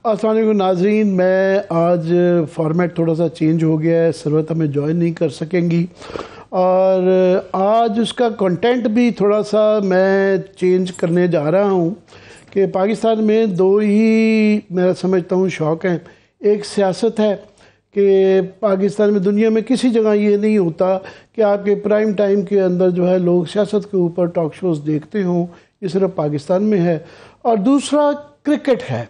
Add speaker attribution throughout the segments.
Speaker 1: अस्सलाम वालेकुम नाज़रीन, मैं आज फॉर्मेट थोड़ा सा चेंज हो गया है, सरवत हमें ज्वाइन नहीं कर सकेंगी और आज उसका कंटेंट भी थोड़ा सा मैं चेंज करने जा रहा हूँ कि पाकिस्तान में दो ही मैं समझता हूँ शौक़ हैं। एक सियासत है कि पाकिस्तान में, दुनिया में किसी जगह ये नहीं होता कि आपके प्राइम टाइम के अंदर जो है लोग सियासत के ऊपर टॉक शोज़ देखते हों, ये सिर्फ पाकिस्तान में है। और दूसरा क्रिकेट है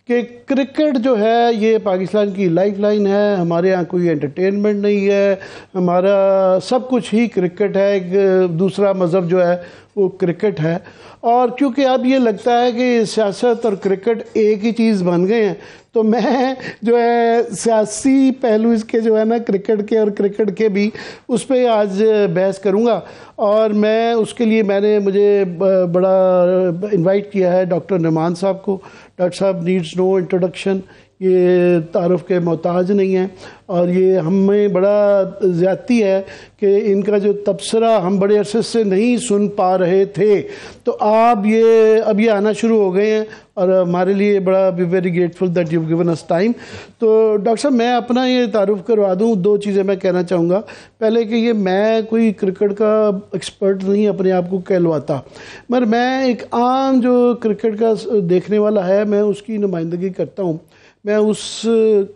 Speaker 1: कि क्रिकेट जो है ये पाकिस्तान की लाइफलाइन है। हमारे यहाँ कोई एंटरटेनमेंट नहीं है, हमारा सब कुछ ही क्रिकेट है। एक दूसरा मज़हब जो है वो क्रिकेट है। और क्योंकि अब ये लगता है कि सियासत और क्रिकेट एक ही चीज़ बन गए हैं, तो मैं जो है सियासी पहलू इसके जो है ना क्रिकेट के और क्रिकेट के भी उस पर आज बहस करूँगा। और मैं उसके लिए मुझे बड़ा इनवाइट किया है डॉक्टर नुमान साहब को। डॉक्टर साहब नीड्स नो इंट्रोडक्शन, ये तारुफ के मोहताज नहीं हैं और ये हमें बड़ा ज़्यादती है कि इनका जो तबसरा हम बड़े अरसे से नहीं सुन पा रहे थे, तो अब ये आना शुरू हो गए हैं और हमारे लिए बड़ा be very grateful that you given us time. तो डॉक्टर साहब, मैं अपना ये तारुफ करवा दूँ। दो चीज़ें मैं कहना चाहूँगा। पहले कि ये मैं कोई क्रिकेट का एक्सपर्ट नहीं अपने आप को कहलवाता, मगर मैं एक आम जो क्रिकेट का देखने वाला है, मैं उसकी नुमाइंदगी करता हूँ। मैं उस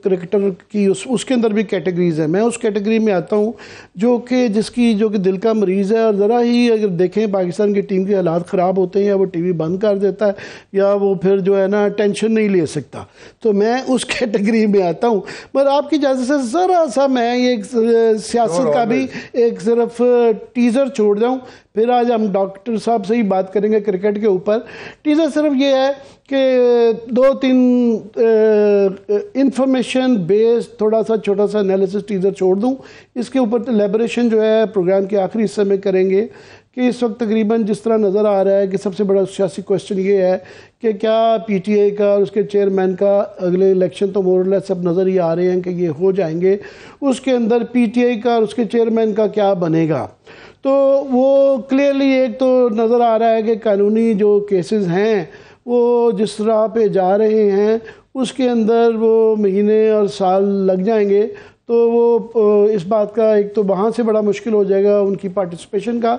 Speaker 1: क्रिकेटर की उसके अंदर भी कैटेगरीज़ है, मैं उस कैटेगरी में आता हूँ जो कि दिल का मरीज़ है। और ज़रा ही अगर देखें पाकिस्तान की टीम के हालात ख़राब होते हैं, या वो टीवी बंद कर देता है, या वो फिर जो है ना टेंशन नहीं ले सकता, तो मैं उस कैटेगरी में आता हूँ। मगर आपकी इजाज़त से ज़रा सा मैं ये सियासत का भी एक सिर्फ टीज़र छोड़ जाऊँ, फिर आज हम डॉक्टर साहब से ही बात करेंगे क्रिकेट के ऊपर। टीज़र सिर्फ ये है कि दो तीन इंफॉर्मेशन बेस्ड थोड़ा सा छोटा सा एनालिसिस टीज़र छोड़ दूं। इसके ऊपर एलेबोरेशन जो है प्रोग्राम के आखिरी हिस्से में करेंगे कि इस वक्त तकरीबन जिस तरह नज़र आ रहा है कि सबसे बड़ा सियासी क्वेश्चन ये है कि क्या पीटीआई का और उसके चेयरमैन का अगले इलेक्शन तो मोरलेस सब नज़र ही आ रहे हैं कि ये हो जाएंगे, उसके अंदर पीटीआई का और उसके चेयरमैन का क्या बनेगा। तो वो क्लियरली एक तो नज़र आ रहा है कि कानूनी जो केसेस हैं वो जिस राह पे जा रहे हैं उसके अंदर वो महीने और साल लग जाएंगे। तो वो इस बात का एक तो वहाँ से बड़ा मुश्किल हो जाएगा उनकी पार्टिसिपेशन का।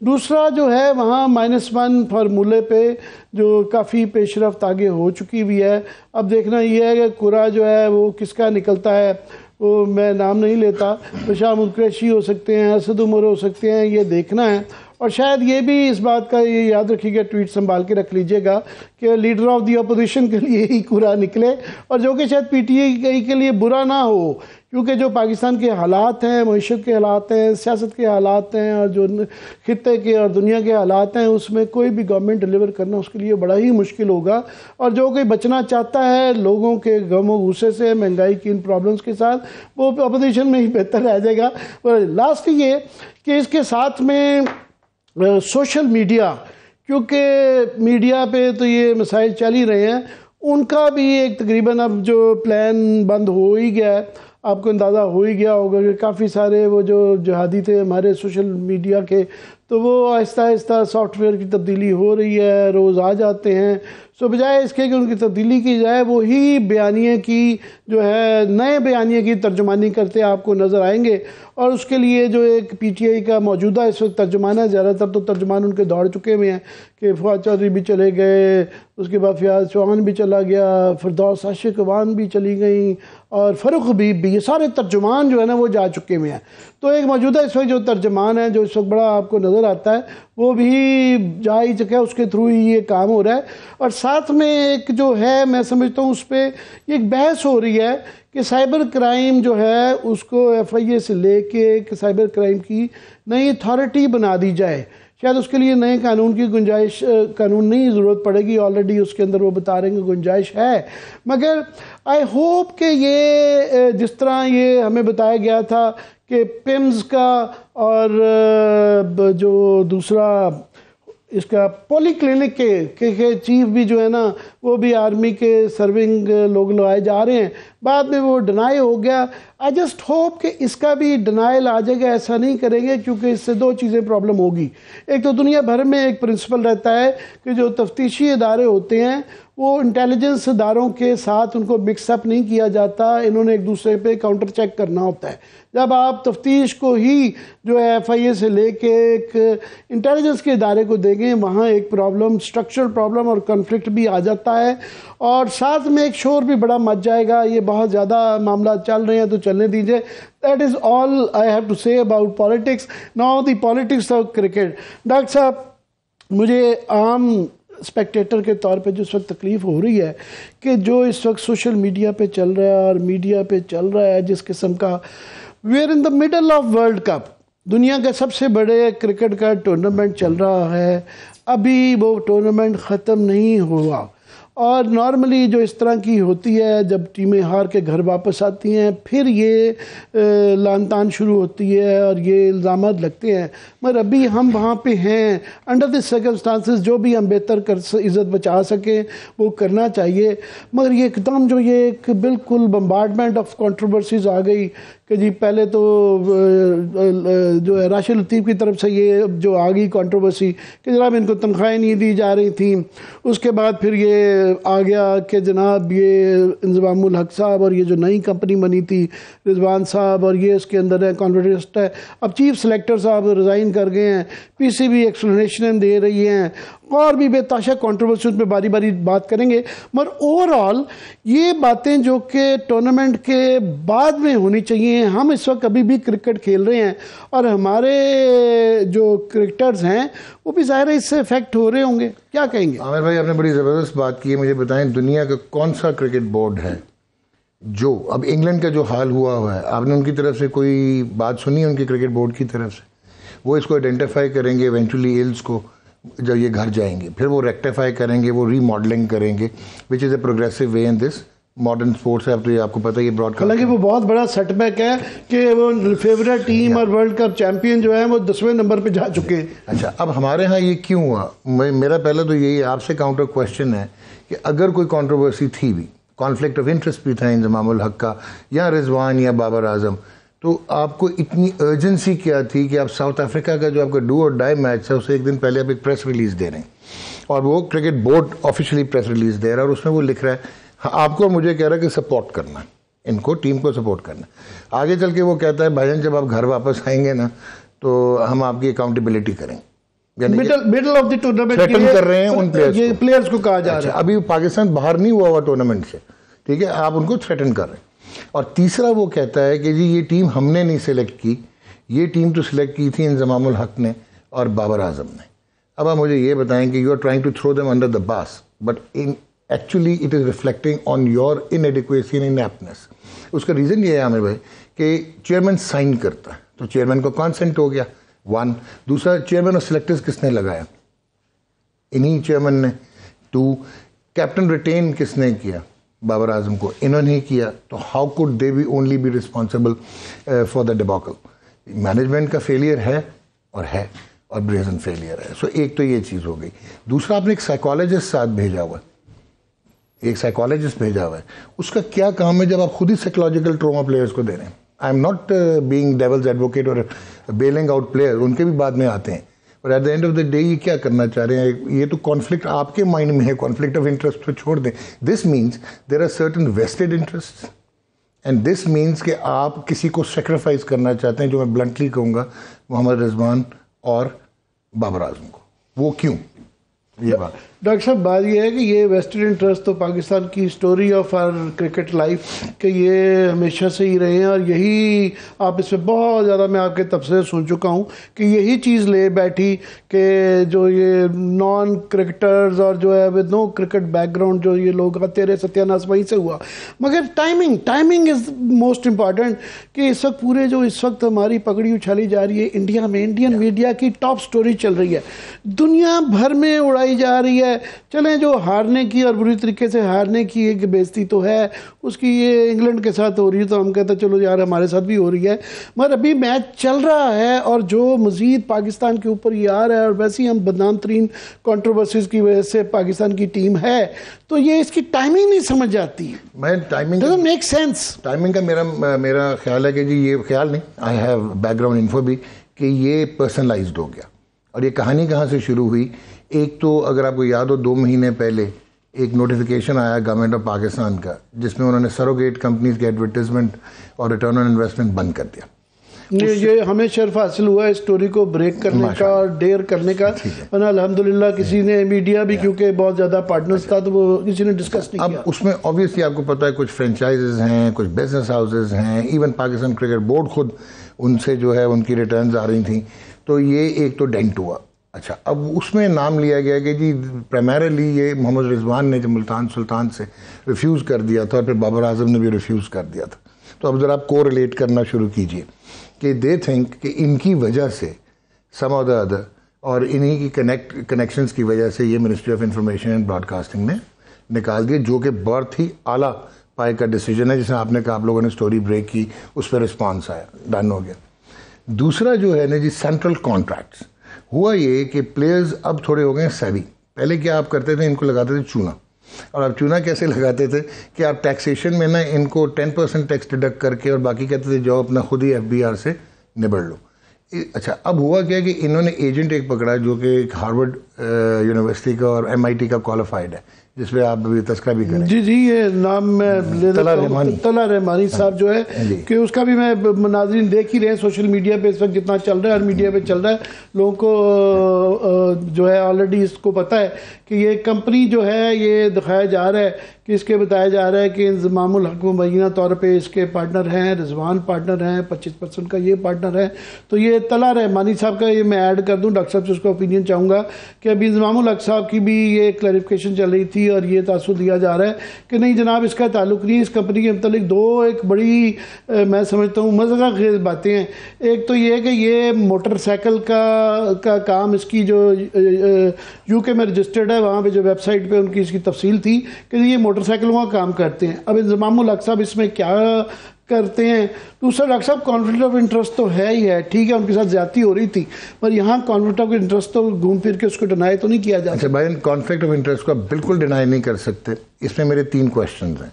Speaker 1: दूसरा जो है वहाँ -1 फार्मूले पे जो काफ़ी पेशरफ्त आगे हो चुकी हुई है। अब देखना ये है कि कुरा जो है वो किसका निकलता है, वो मैं नाम नहीं लेता, तो शाह कुरैशी हो सकते हैं, असद उमर हो सकते हैं, ये देखना है। और शायद ये भी इस बात का ये याद रखिएगा, ट्वीट संभाल के रख लीजिएगा कि लीडर ऑफ दी अपोजिशन के लिए ही कुरा निकले, और जो कि शायद पीटीआई के लिए बुरा ना हो, क्योंकि जो पाकिस्तान के हालात हैं, मईशत के हालात हैं, सियासत के हालात हैं, और जो खित्ते के और दुनिया के हालात हैं, उसमें कोई भी गवर्नमेंट डिलीवर करना उसके लिए बड़ा ही मुश्किल होगा। और जो कोई बचना चाहता है लोगों के गम और गुस्से से, महंगाई की इन प्रॉब्लम्स के साथ, वो अपोजिशन में ही बेहतर रह जाएगा। और लास्ट ये कि इसके साथ में सोशल मीडिया, क्योंकि मीडिया पे तो ये मसाइल चल ही रहे हैं, उनका भी एक तकरीबन अब जो प्लान बंद हो ही गया है। आपको अंदाज़ा हो ही गया होगा कि काफ़ी सारे वो जो जिहादी थे हमारे सोशल मीडिया के, तो वो आहिस्ता आहिस्ता सॉफ्टवेयर की तब्दीली हो रही है, रोज़ आ जाते हैं। सो बजाय इसके कि उनकी तब्दीली की जाए, वो ही बयानिए की जो है नए बयानिए की तर्जुमानी करते आपको नज़र आएंगे। और उसके लिए जो एक पीटीआई का मौजूदा इस वक्त तर्जुमान है, ज़्यादातर तो तर्जुमान उनके दौड़ चुके हुए हैं कि फवाद चौधरी भी चले गए, उसके बाद फयाज चौहान भी चला गया, फिरदौस आशिक अवान भी चली गई, और फ़रूख हबीब भी, ये सारे तर्जुमान जो है ना वो जा चुके हुए हैं। तो एक मौजूदा इस वक्त जो तर्जुमान है जो इस वक्त बड़ा आपको नज़र आता है, वो भी जा ही चुका है, उसके थ्रू ही ये काम हो रहा है। और साथ में एक जो है मैं समझता हूँ उस पर एक बहस हो रही है कि साइबर क्राइम जो है उसको FIA से लेके कि साइबर क्राइम की नई अथॉरिटी बना दी जाए। शायद उसके लिए नए कानून की गुंजाइश, कानून नहीं ज़रूरत पड़ेगी, ऑलरेडी उसके अंदर वो बता रहे हैं गुंजाइश है। मगर आई होप कि ये जिस तरह ये हमें बताया गया था कि पिम्स का और जो दूसरा इसका पॉलीक्लिनिक के चीफ भी जो है ना वो भी आर्मी के सर्विंग लोग लगाए जा रहे हैं, बाद में वो डिनाई हो गया। आई जस्ट होप कि इसका भी डिनाइल आ जाएगा। ऐसा नहीं करेंगे क्योंकि इससे दो चीज़ें प्रॉब्लम होगी। एक तो दुनिया भर में एक प्रिंसिपल रहता है कि जो तफ्तीशी इदारे होते हैं वो इंटेलिजेंस इदारों के साथ उनको मिक्सअप नहीं किया जाता, इन्होंने एक दूसरे पे काउंटर चेक करना होता है। जब आप तफ्तीश को ही जो है FIA से लेके एक इंटेलिजेंस के इदारे को देंगे, वहाँ एक प्रॉब्लम, स्ट्रक्चरल प्रॉब्लम और कॉन्फ्लिक्ट भी आ जाता है, और साथ में एक शोर भी बड़ा मच जाएगा। ये बहुत ज़्यादा मामला चल रहे हैं तो चलने दीजिए। That is all I have to say about politics. Now the politics of cricket. Doctor साहब, मुझे आम स्पेक्टेटर के तौर पे जो इस वक्त तकलीफ़ हो रही है कि जो इस वक्त सोशल मीडिया पे चल रहा है और मीडिया पे चल रहा है जिस किस्म का, we are in the middle of world cup, दुनिया का सबसे बड़े क्रिकेट का टूर्नामेंट चल रहा है, अभी वो टूर्नामेंट ख़त्म नहीं हुआ। और नॉर्मली जो इस तरह की होती है, जब टीमें हार के घर वापस आती हैं, फिर ये लान तान शुरू होती है और ये इल्ज़ामात लगते हैं। मगर अभी हम वहाँ पे हैं, अंडर द सर्कमस्टांसेस जो भी हम बेहतर कर इज़्ज़त बचा सकें वो करना चाहिए। मगर ये एकदम जो ये एक बिल्कुल बम्बार्डमेंट ऑफ कंट्रोवर्सीज आ गई कि जी पहले तो जो है राशिद लतीफ़ की तरफ से ये जो आ गई कंट्रोवर्सी कि जनाब इनको तनख्वाहें नहीं दी जा रही थी, उसके बाद फिर ये आ गया कि जनाब ये इंज़मामुल हक साहब और ये जो नई कंपनी बनी थी रिजवान साहब और ये इसके अंदर है कॉन्फिडेंस है, अब चीफ सेलेक्टर साहब रिज़ाइन कर गए हैं, PCB एक्सप्लेनेशन दे रही हैं, और भी बेताशा कंट्रोवर्सी पे बारी बारी बात करेंगे। मगर ओवरऑल ये बातें जो कि टूर्नामेंट के बाद में होनी चाहिए, हम इस वक्त अभी भी क्रिकेट खेल रहे हैं और हमारे जो क्रिकेटर्स हैं वो भी ज़ाहिर है इससे इफेक्ट हो रहे होंगे, क्या कहेंगे?
Speaker 2: आमिर भाई, आपने बड़ी ज़बरदस्त बात की है। मुझे बताएं, दुनिया का कौन सा क्रिकेट बोर्ड है जो, अब इंग्लैंड का जो हाल हुआ है, आपने उनकी तरफ से कोई बात सुनी है उनके क्रिकेट बोर्ड की तरफ से? वो इसको आइडेंटिफाई करेंगे इवेंचुअली इल्स को, जब ये घर जाएंगे फिर वो रेक्टिफाई करेंगे, वो रीमॉडलिंग करेंगे, which is a progressive way in this modern sports है। अब तो ये आपको पता है ये ब्रॉडकास्ट,
Speaker 1: हालांकि वो बहुत बड़ा सेटबैक है कि वो फेवरेट टीम और वर्ल्ड कप चैंपियन जो है वो 10वें नंबर पे जा चुके हैं।
Speaker 2: अच्छा, अब हमारे यहाँ ये क्यों हुआ? मेरा पहले तो यही आपसे काउंटर क्वेश्चन है कि अगर कोई कंट्रोवर्सी थी भी, कॉन्फ्लिक्ट ऑफ इंटरेस्ट भी था इंज़मामुल हक का या रिजवान या बाबर आजम, तो आपको इतनी अर्जेंसी क्या थी कि आप साउथ अफ्रीका का जो आपका डू और डाई मैच है उससे एक दिन पहले आप एक प्रेस रिलीज़ दे रहे हैं, और वो cricket board officially press release दे रहा है और उसमें वो लिख रहा है आपको और मुझे कह रहा है कि सपोर्ट करना है, इनको टीम को सपोर्ट करना है। आगे चल के वो कहता है भाईजान जब आप घर वापस आएंगे ना तो हम आपकी अकाउंटेबिलिटी करेंगे,
Speaker 1: middle of the tournament
Speaker 2: threaten कर रहे हैं उन
Speaker 1: प्लेयर्स को कहा जा रहा है।
Speaker 2: अभी पाकिस्तान बाहर नहीं हुआ टूर्नामेंट से, ठीक है, आप उनको थ्रेटन कर रहे हैं। और तीसरा वो कहता है कि जी ये टीम हमने नहीं सिलेक्ट की, ये टीम तो सिलेक्ट की थी इंज़मामुल हक ने और बाबर आजम ने। अब आप मुझे ये बताएं कि you are trying to throw them under the bus, but in actually it is reflecting on your inadequacy and ineptness. उसका रीज़न ये है आमिर भाई कि चेयरमैन साइन करता है तो चेयरमैन को कॉन्सेंट हो गया, वन। दूसरा, चेयरमैन और सिलेक्टर्स किसने लगाया? इन्हीं चेयरमैन ने। टू, कैप्टन रिटेन किसने किया? बाबर आजम को, इन्होंने ही किया। तो how could they be only be responsible for the debacle? Management का फेलियर है और ब्रेजन फेलियर है। सो एक तो ये चीज़ हो गई। दूसरा, आपने एक साइकोलॉजिस्ट साथ भेजा हुआ है, उसका क्या काम है जब आप खुद ही साइकोलॉजिकल ट्रॉमा प्लेयर्स को दे रहे हैं? I am not being devil's advocate और बेलिंग आउट प्लेयर, उनके भी बाद में आते हैं, और eight the end of the day ये क्या करना चाह रहे हैं? ये तो कॉन्फ्लिक्ट आपके माइंड में है, कॉन्फ्लिक्ट ऑफ इंटरेस्ट तो छोड़ दें। This means there are certain vested interest and this means कि आप किसी को सेक्रीफाइस करना चाहते हैं, जो मैं ब्लंटली कहूँगा मोहम्मद रिजवान और बाबर आजम को। वो क्यों? ये बात
Speaker 1: डॉक्टर साहब, बात ये है कि ये वेस्टेड इंटरेस्ट तो पाकिस्तान की story of our cricket life कि ये हमेशा से ही रहे हैं, और यही आप इसमें बहुत ज़्यादा मैं आपके तब से सुन चुका हूँ कि यही चीज़ ले बैठी कि जो ये नॉन क्रिकेटर्स और जो है विद नो क्रिकेट बैकग्राउंड जो ये लोग आते रहे, सत्यानाश वहीं से हुआ। मगर टाइमिंग इज़ मोस्ट इम्पॉर्टेंट कि इस वक्त हमारी पगड़ी उछाली जा रही है इंडिया में, इंडियन मीडिया की टॉप स्टोरी चल रही है, दुनिया भर में उड़ाई जा रही है। चलें, जो हारने की और बुरी तरीके से हारने की एक बेइज्जती तो है, उसकी ये इंग्लैंड के साथ हो रही है तो हम कहते हैं चलो यार हमारे साथ भी हो रही है, मगर अभी मैच चल रहा है और जो मज़ीद पाकिस्तान के ऊपर ये आ रहा है, और वैसे ही हम बदनाम तरीन कंट्रोवर्सीज की वजह से पाकिस्तान की टीम है, तो ये इसकी टाइमिंग नहीं समझ आती।
Speaker 2: मैं timing
Speaker 1: doesn't make sense.
Speaker 2: Timing का मेरा ख्याल है कि जी, ये ख्याल नहीं, आई हैव बैकग्राउंड इन्फो भी, कि ये पर्सनलाइज्ड हो गया। और ये कहानी कहाँ से शुरू हुई? एक तो अगर आपको याद हो 2 महीने पहले एक नोटिफिकेशन आया गवर्नमेंट ऑफ पाकिस्तान का, जिसमें उन्होंने सरोगेट कंपनीज के एडवर्टाइजमेंट और रिटर्न ऑन इन्वेस्टमेंट बंद कर दिया।
Speaker 1: ये हमें शर्फ हासिल हुआ है स्टोरी को ब्रेक करने का और डेयर करने का, वरना अल्हम्दुलिल्लाह किसी ने, मीडिया भी क्योंकि बहुत ज़्यादा पार्टनर्स था तो वो किसी ने डिस्कस नहीं किया।
Speaker 2: अब उसमें ऑब्वियसली आपको पता है कुछ फ्रेंचाइजेज हैं, कुछ बिजनेस हाउसेज हैं, इवन पाकिस्तान क्रिकेट बोर्ड खुद उनसे जो है उनकी रिटर्न्स आ रही थी, तो ये एक तो डेंट हुआ। अच्छा, अब उसमें नाम लिया गया कि जी प्राइमरीली ये मोहम्मद रिजवान ने जो मुल्तान सुल्तान से रिफ्यूज़ कर दिया था और फिर बाबर आजम ने भी रिफ्यूज़ कर दिया था। तो अब ज़रा आप को रिलेट करना शुरू कीजिए कि दे थिंक कि इनकी वजह से सम ऑफ द अदर और इन्हीं की कनेक्शंस की वजह से ये ministry of information and broadcasting ने निकाल दिए, जो कि बहुत ही आला पाए का डिसीजन है। जिसमें आपने कहा आप लोगों ने स्टोरी ब्रेक की, उस पर रिस्पॉन्स आया, डन हो गया। दूसरा जो है ना जी, सेंट्रल कॉन्ट्रैक्ट्स। हुआ ये कि प्लेयर्स अब थोड़े हो गए सेवी। पहले क्या आप करते थे, इनको लगाते थे चूना, और आप चूना कैसे लगाते थे कि आप टैक्सेशन में ना इनको 10% टैक्स डिडक्ट करके और बाकी कहते थे जाओ अपना खुद ही FBR से निबड़ लो। अच्छा, अब हुआ क्या कि इन्होंने एजेंट एक पकड़ा जो कि एक हार्वर्ड यूनिवर्सिटी का और MIT का क्वालिफाइड है, जिसमें आप अभी तस्करा भी करें।
Speaker 1: जी, ये नाम मैं ले देता हूं, तला रहमानी साहब जो है कि उसका भी मैं नाज़रीन देख ही रहे हैं सोशल मीडिया पे इस वक्त जितना चल रहा है, और मीडिया पे चल रहा है, लोगों को जो है ऑलरेडी इसको पता है कि ये कंपनी जो है, ये दिखाया जा रहा है कि इसके बताया जा रहा है कि इंज़मामुल हक मुबैना तौर पे इसके पार्टनर हैं, रिजवान पार्टनर हैं, 25% का ये पार्टनर है। तो ये तला रहमानी साहब का ये मैं ऐड कर दूं, डॉक्टर साहब से उसका ओपिनियन चाहूँगा कि अभी इंज़मामुल हक साहब की भी ये क्लैरिफिकेशन चल रही थी और ये तासुर दिया जा रहा है कि नहीं जनाब, इसका ताल्लुक नहीं। इस कंपनी के मतलब दो एक बड़ी मैं समझता हूँ मज़ाक़ बातें हैं। एक तो ये है कि ये मोटरसाइकिल का काम, इसकी जो UK में रजिस्टर्ड है, वहाँ पे जो वेबसाइट पे उनकी इसकी तफसील थी कि ये मोटरसाइकिलों का काम करते हैं। अब इंज़मामुल हक साहब इसमें क्या करते हैं? दूसरा, डॉक्टर साहब कॉन्फ्लिक्ट ऑफ इंटरेस्ट तो है ही है, ठीक है, उनके साथ ज्यादती हो रही थी, पर यहाँ कॉन्फ्लिक्ट ऑफ इंटरेस्ट तो घूम फिर के उसको डिनाई तो नहीं किया जा सकता।
Speaker 2: अच्छा भाई, कॉन्फ्लिक्ट ऑफ इंटरेस्ट को बिल्कुल डिनाई नहीं कर सकते। इसमें मेरे 3 क्वेश्चन हैं।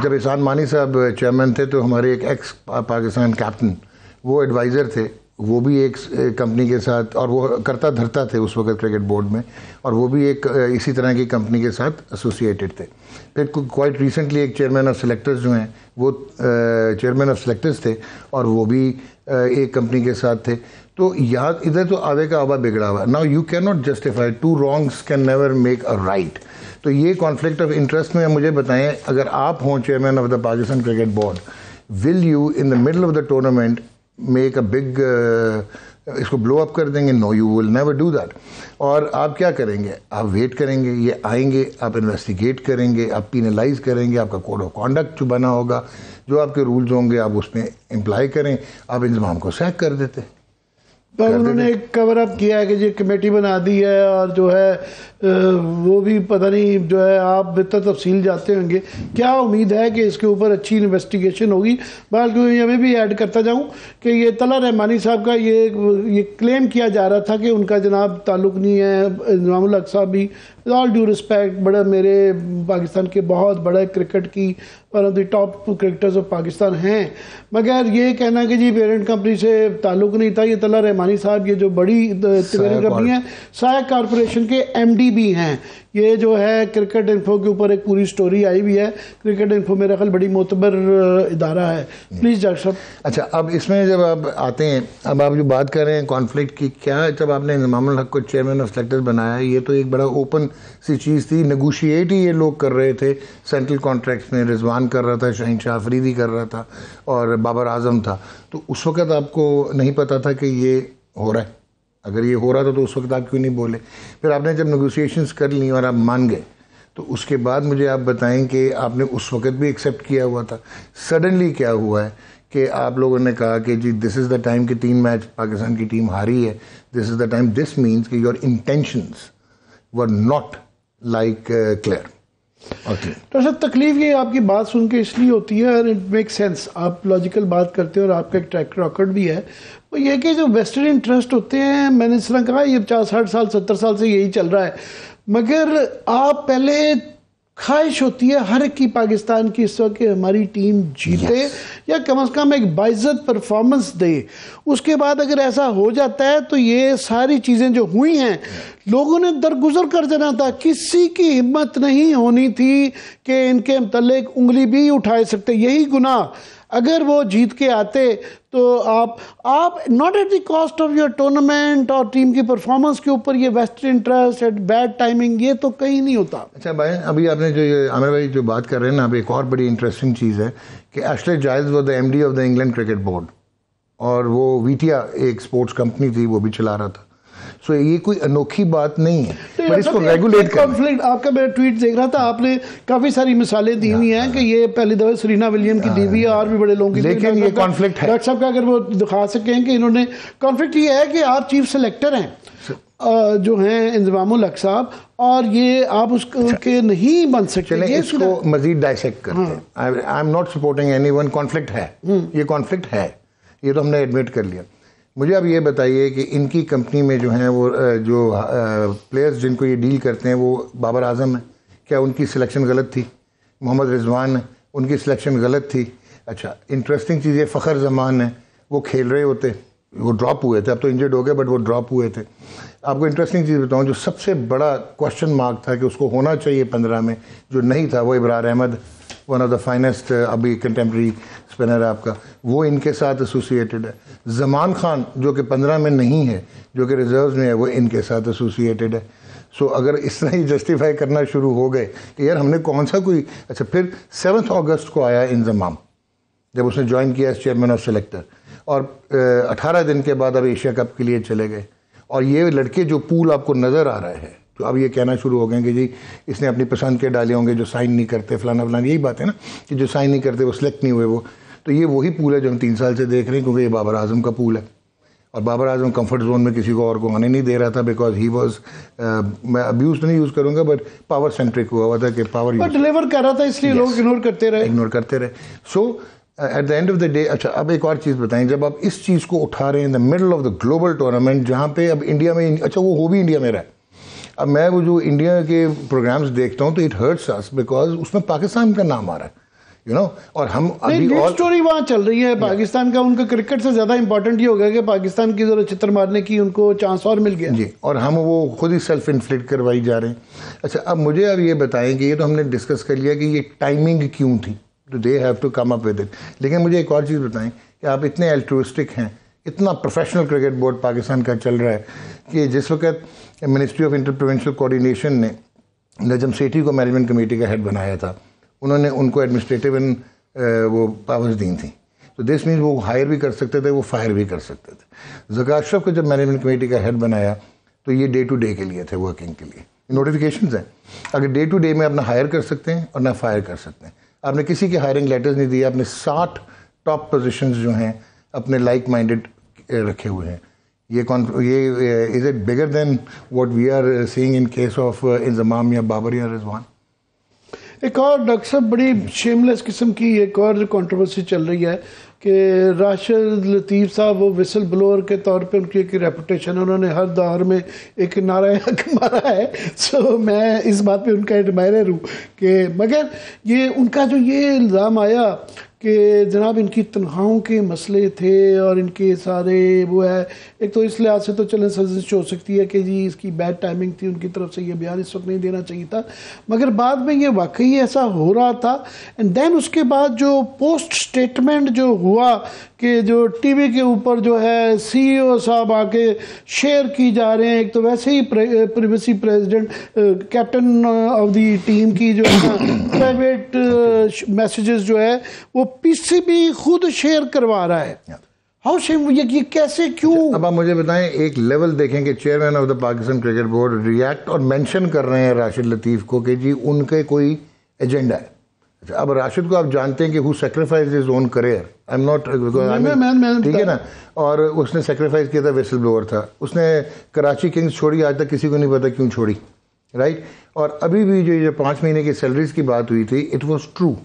Speaker 2: जब एहसान मानी साहब चेयरमैन थे तो हमारे एक एक्स पाकिस्तान कैप्टन वो एडवाइज़र थे, वो भी एक कंपनी के साथ, और वो करता धरता थे उस वक्त क्रिकेट बोर्ड में, और वो भी एक इसी तरह की कंपनी के साथ एसोसिएटेड थे। फिर क्वाइट रिसेंटली एक चेयरमैन ऑफ सेलेक्टर्स जो हैं वो चेयरमैन ऑफ सेलेक्टर्स थे, और वो भी एक कंपनी के साथ थे। तो याद इधर तो आवे का आवा बिगड़ा हुआ। Now you can not justify, 2 wrongs can never make a right. तो ये कॉन्फ्लिक्ट ऑफ इंटरेस्ट में मुझे बताएं, अगर आप हों chairman of the Pakistan cricket board, will you in the middle of the tournament make a big, इसको ब्लो अप कर देंगे? No, you will never do that. और आप क्या करेंगे? आप वेट करेंगे, ये आएंगे, आप इन्वेस्टिगेट करेंगे, आप पीनलाइज करेंगे, आपका कोड ऑफ कॉन्डक्ट जो बना होगा, जो आपके रूल्स होंगे आप उसमें इम्प्लाई करें। आप इंतजाम को सैक कर देते।
Speaker 1: पर उन्होंने एक कवर अप किया है कि ये कमेटी बना दी है, और जो है वो भी पता नहीं, जो है आप बेहतर तफसील जाते होंगे। क्या उम्मीद है कि इसके ऊपर अच्छी इन्वेस्टिगेशन होगी? बल्कि मैं भी ऐड करता जाऊं कि ये तला रहमानी साहब का ये क्लेम किया जा रहा था कि उनका जनाब ताल्लुक़ नहीं है। इंज़मामुल हक साहब भी ऑल ड्यू रिस्पेक्ट बड़ा मेरे पाकिस्तान के बहुत बड़ा क्रिकेट की one of the top cricketers of Pakistan हैं, मगर ये कहना कि जी पेरेंट कंपनी से ताल्लुक़ नहीं था। ये तला रहमानी साहब ये जो बड़ी पेरेंट कंपनी है, सायक कॉरपोरेशन के MD भी हैं। ये जो है क्रिकेट इन्फो के ऊपर एक पूरी स्टोरी आई हुई है। क्रिकेट इन्फो मेरा ख्याल बड़ी मोतबर इदारा है। प्लीज़ डॉक्टर साहब।
Speaker 2: अच्छा, अब इसमें जब आप आते हैं, अब आप जो बात कर रहे हैं कॉन्फ्लिक्ट की, क्या जब आपने इंज़मामुल हक को चेयरमैन ऑफ सेलेक्टर्स बनाया, ये तो एक बड़ा ओपन सी चीज़ थी, नेगोशिएट ही ये लोग कर रहे थे सेंट्रल कॉन्ट्रैक्ट्स में। रिजवान कर रहा था, शहीनशाह अफरीदी कर रहा था, और बाबर आजम था। तो उस वक्त आपको नहीं पता था कि ये हो रहा है? अगर ये हो रहा था तो उस वक्त आप क्यों नहीं बोले? फिर आपने जब नेगोशिएशंस कर ली और आप मान गए, तो उसके बाद मुझे आप बताएं कि आपने उस वक्त भी एक्सेप्ट किया हुआ था। सडनली क्या हुआ है कि आप लोगों ने कहा कि जी दिस इज़ द टाइम कि 3 मैच पाकिस्तान की टीम हारी है, this is the time, this means कि your intentions were not like clear.
Speaker 1: तो सर तकलीफ ये आपकी बात सुन के इसलिए होती है, और इट मेक सेंस, आप लॉजिकल बात करते हैं और आपका एक ट्रैक रिकॉर्ड भी है। वो ये कि जो वेस्टेड इंटरेस्ट होते हैं, मैंने इस तरह कहा ये 50-60 साल 70 साल से यही चल रहा है, मगर आप पहले ख्वाहिश होती है हर एक की पाकिस्तान की इस वक्त कि हमारी टीम जीते या कम से कम एक बाइज्जत परफॉर्मेंस दे। उसके बाद अगर ऐसा हो जाता है तो ये सारी चीज़ें जो हुई हैं लोगों ने दरगुजर कर देना था। किसी की हिम्मत नहीं होनी थी कि इनके मतलब उंगली भी उठा सकते। यही गुनाह अगर वो जीत के आते तो आप not at the cost of your tournament और टीम की परफॉर्मेंस के ऊपर ये vested interest eight bad timing ये तो कहीं नहीं होता।
Speaker 2: अच्छा भाई, अभी आपने जो ये आमिर भाई जो बात कर रहे हैं ना, अब एक और बड़ी इंटरेस्टिंग चीज़ है कि एशले जाइल्स वो the MD of the England cricket board, और वो वीटिया एक स्पोर्ट्स कंपनी थी वो भी चला रहा था। सो ये कोई अनोखी बात नहीं है, पर इसको रेगुलेट कर।
Speaker 1: कॉन्फ्लिक्ट आपका मैं ट्वीट देख रहा था, आपने काफी सारी मिसालें दी हुई हैं कि ये पहली दफा सरीना विलियम की दी हुई है और भी बड़े लोगों की,
Speaker 2: लेकिन ये कॉन्फ्लिक्ट है।
Speaker 1: डॉक्टर साहब का अगर वो दिखा सकें कि इन्होंने कॉन्फ्लिक्ट ये है कि आप चीफ सेलेक्टर हैं जो हैं इंजमामुल हक साहब, और ये आप उसके नहीं बन सकते।
Speaker 2: चलें इसको मजीद डाइसेक्ट करते हैं। I am not supporting anyone, conflict है, ये कॉन्फ्लिक्ट है, ये तो हमने एडमिट कर लिया। मुझे अब ये बताइए कि इनकी कंपनी में जो हैं वो जो प्लेयर्स जिनको ये डील करते हैं वो बाबर आजम है, क्या उनकी सिलेक्शन गलत थी? मोहम्मद रिजवान है, उनकी सिलेक्शन गलत थी। अच्छा, इंटरेस्टिंग चीज़ ये फ़खर जमान है, वो खेल रहे होते, वो ड्रॉप हुए थे, अब तो इंजर्ड हो गए बट वो ड्रॉप हुए थे। आपको इंटरेस्टिंग चीज़ बताऊं, जो सबसे बड़ा क्वेश्चन मार्क था कि उसको होना चाहिए 15 में, जो नहीं था, वो Ibrar Ahmed, one of the finest अभी कंटेम्प्रेरी स्पिनर है आपका, वो इनके साथ एसोसिएटेड है। जमान खान जो कि 15 में नहीं है, जो कि रिजर्व में है, वो इनके साथ एसोसिएटेड है। सो अगर इस तरह ही जस्टिफाई करना शुरू हो गए कि यार हमने कौन सा कोई, अच्छा फिर 7 अगस्त को आया इंजमाम, जब उसने ज्वाइन किया एज चेयरमैन ऑफ सेलेक्टर, और 18 दिन के बाद अब एशिया कप के लिए चले गए। और ये लड़के जो पूल आपको नज़र आ रहे हैं, तो अब ये कहना शुरू हो गए कि जी इसने अपनी पसंद के डाले होंगे, जो साइन नहीं करते फलाना फलाना, यही बात है ना कि जो साइन नहीं करते वो सिलेक्ट नहीं हुए वो। तो ये वही पूल है जो हम 3 साल से देख रहे हैं, क्योंकि ये बाबर आजम का पूल है, और बाबर आजम कंफर्ट जोन में किसी को और को आने नहीं दे रहा था, बिकॉज ही वॉज, मैं अब्यूज तो नहीं यूज़ करूँगा बट पावर सेंट्रिक हुआ था कि पावर
Speaker 1: डिलीवर कर रहा था, इसलिए लोग इग्नोर करते रहे।
Speaker 2: So at the end of the day, अच्छा अब एक और चीज़ बताएं, जब आप इस चीज़ को उठा रहे हैं इन the middle of the global tournament, जहाँ पे अब इंडिया में, अच्छा वो हो भी इंडिया में रहा है, अब मैं वो जो इंडिया के प्रोग्राम्स देखता हूँ तो इट हर्ट्स अस बिकॉज उसमें पाकिस्तान का नाम आ रहा है, यू नो, और हम अभी और
Speaker 1: स्टोरी वहाँ चल रही है पाकिस्तान का, उनका क्रिकेट से ज़्यादा इंपॉर्टेंट ये हो गया कि पाकिस्तान की जरा चित्र मारने की उनको चांस और मिल गया
Speaker 2: जी, और हम वो खुद ही सेल्फ इन्फ्लिक्ट करवाई जा रहे हैं। अच्छा, अब मुझे अब ये बताएं कि ये तो हमने डिस्कस कर लिया कि ये टाइमिंग क्यों थी, तो they have to come up with it, लेकिन मुझे एक और चीज़ बताएं कि आप इतने एल्ट्रुइस्टिक हैं, इतना प्रोफेशनल क्रिकेट बोर्ड पाकिस्तान का चल रहा है कि जिस वक्त ministry of inter provincial coordination ने नजम सेठी को मैनेजमेंट कमेटी का हेड बनाया था, उन्होंने उनको एडमिनिस्ट्रेटिव वो पावर्स दी थी, तो दिस मीन्स वो हायर भी कर सकते थे, वो फायर भी कर सकते थे। ज़का अशरफ को जब मैनेजमेंट कमेटी का हेड बनाया तो ये डे टू डे के लिए थे, वर्किंग के लिए नोटिफिकेशंस हैं, अगर डे टू डे में आप ना हायर कर सकते हैं और ना फायर कर सकते हैं। आपने किसी के हायरिंग लेटर्स नहीं दिए, आपने 60 टॉप पोजीशंस जो हैं अपने लाइक माइंडेड रखे हुए हैं। ये is it bigger than what we are seeing in case of Inzamam या बाबर या रिजवान?
Speaker 1: एक और डॉक्टर साहब बड़ी शेमलेस किस्म की एक और जो कंट्रोवर्सी चल रही है कि राशिद लतीफ़ साहब वो विसल ब्लोअर के तौर पे उनकी एक रेपुटेशन है, उन्होंने हर दौर में एक नारा हक मारा है। सो मैं इस बात पे उनका एडमायरर हूँ कि मगर ये उनका जो ये इल्ज़ाम आया कि जनाब इनकी तनख्वाहों के मसले थे और इनके सारे वो है, एक तो इस लिहाज से तो चलें सजिश हो सकती है कि जी इसकी बैड टाइमिंग थी उनकी तरफ से, ये बयान इस वक्त नहीं देना चाहिए था, मगर बाद में ये वाकई ऐसा हो रहा था। एंड देन उसके बाद जो पोस्ट स्टेटमेंट जो हुआ कि जो टीवी के ऊपर जो है CEO साहब आके शेयर की जा रहे हैं, एक तो वैसे ही previously president captain of the team की जो प्राइवेट मैसेजेस जो है वो PCB खुद शेयर करवा रहा है। हाउ शेम, ये कैसे, क्यों?
Speaker 2: अब आप मुझे बताएं, एक लेवल देखें कि chairman of the Pakistan cricket board react और मेंशन कर रहे हैं राशिद लतीफ़ को कि जी उनके कोई एजेंडा है। अच्छा, अब राशिद को आप जानते हैं कि who sacrifice his own career, I am not, ठीक है ना, और उसने सैक्रिफाइस किया था, विसल ब्लोअर था, उसने कराची किंग्स छोड़ी, आज तक किसी को नहीं पता क्यों छोड़ी, राइट। और अभी भी जो 5 महीने की सैलरीज की बात हुई थी, इट वॉज ट्रू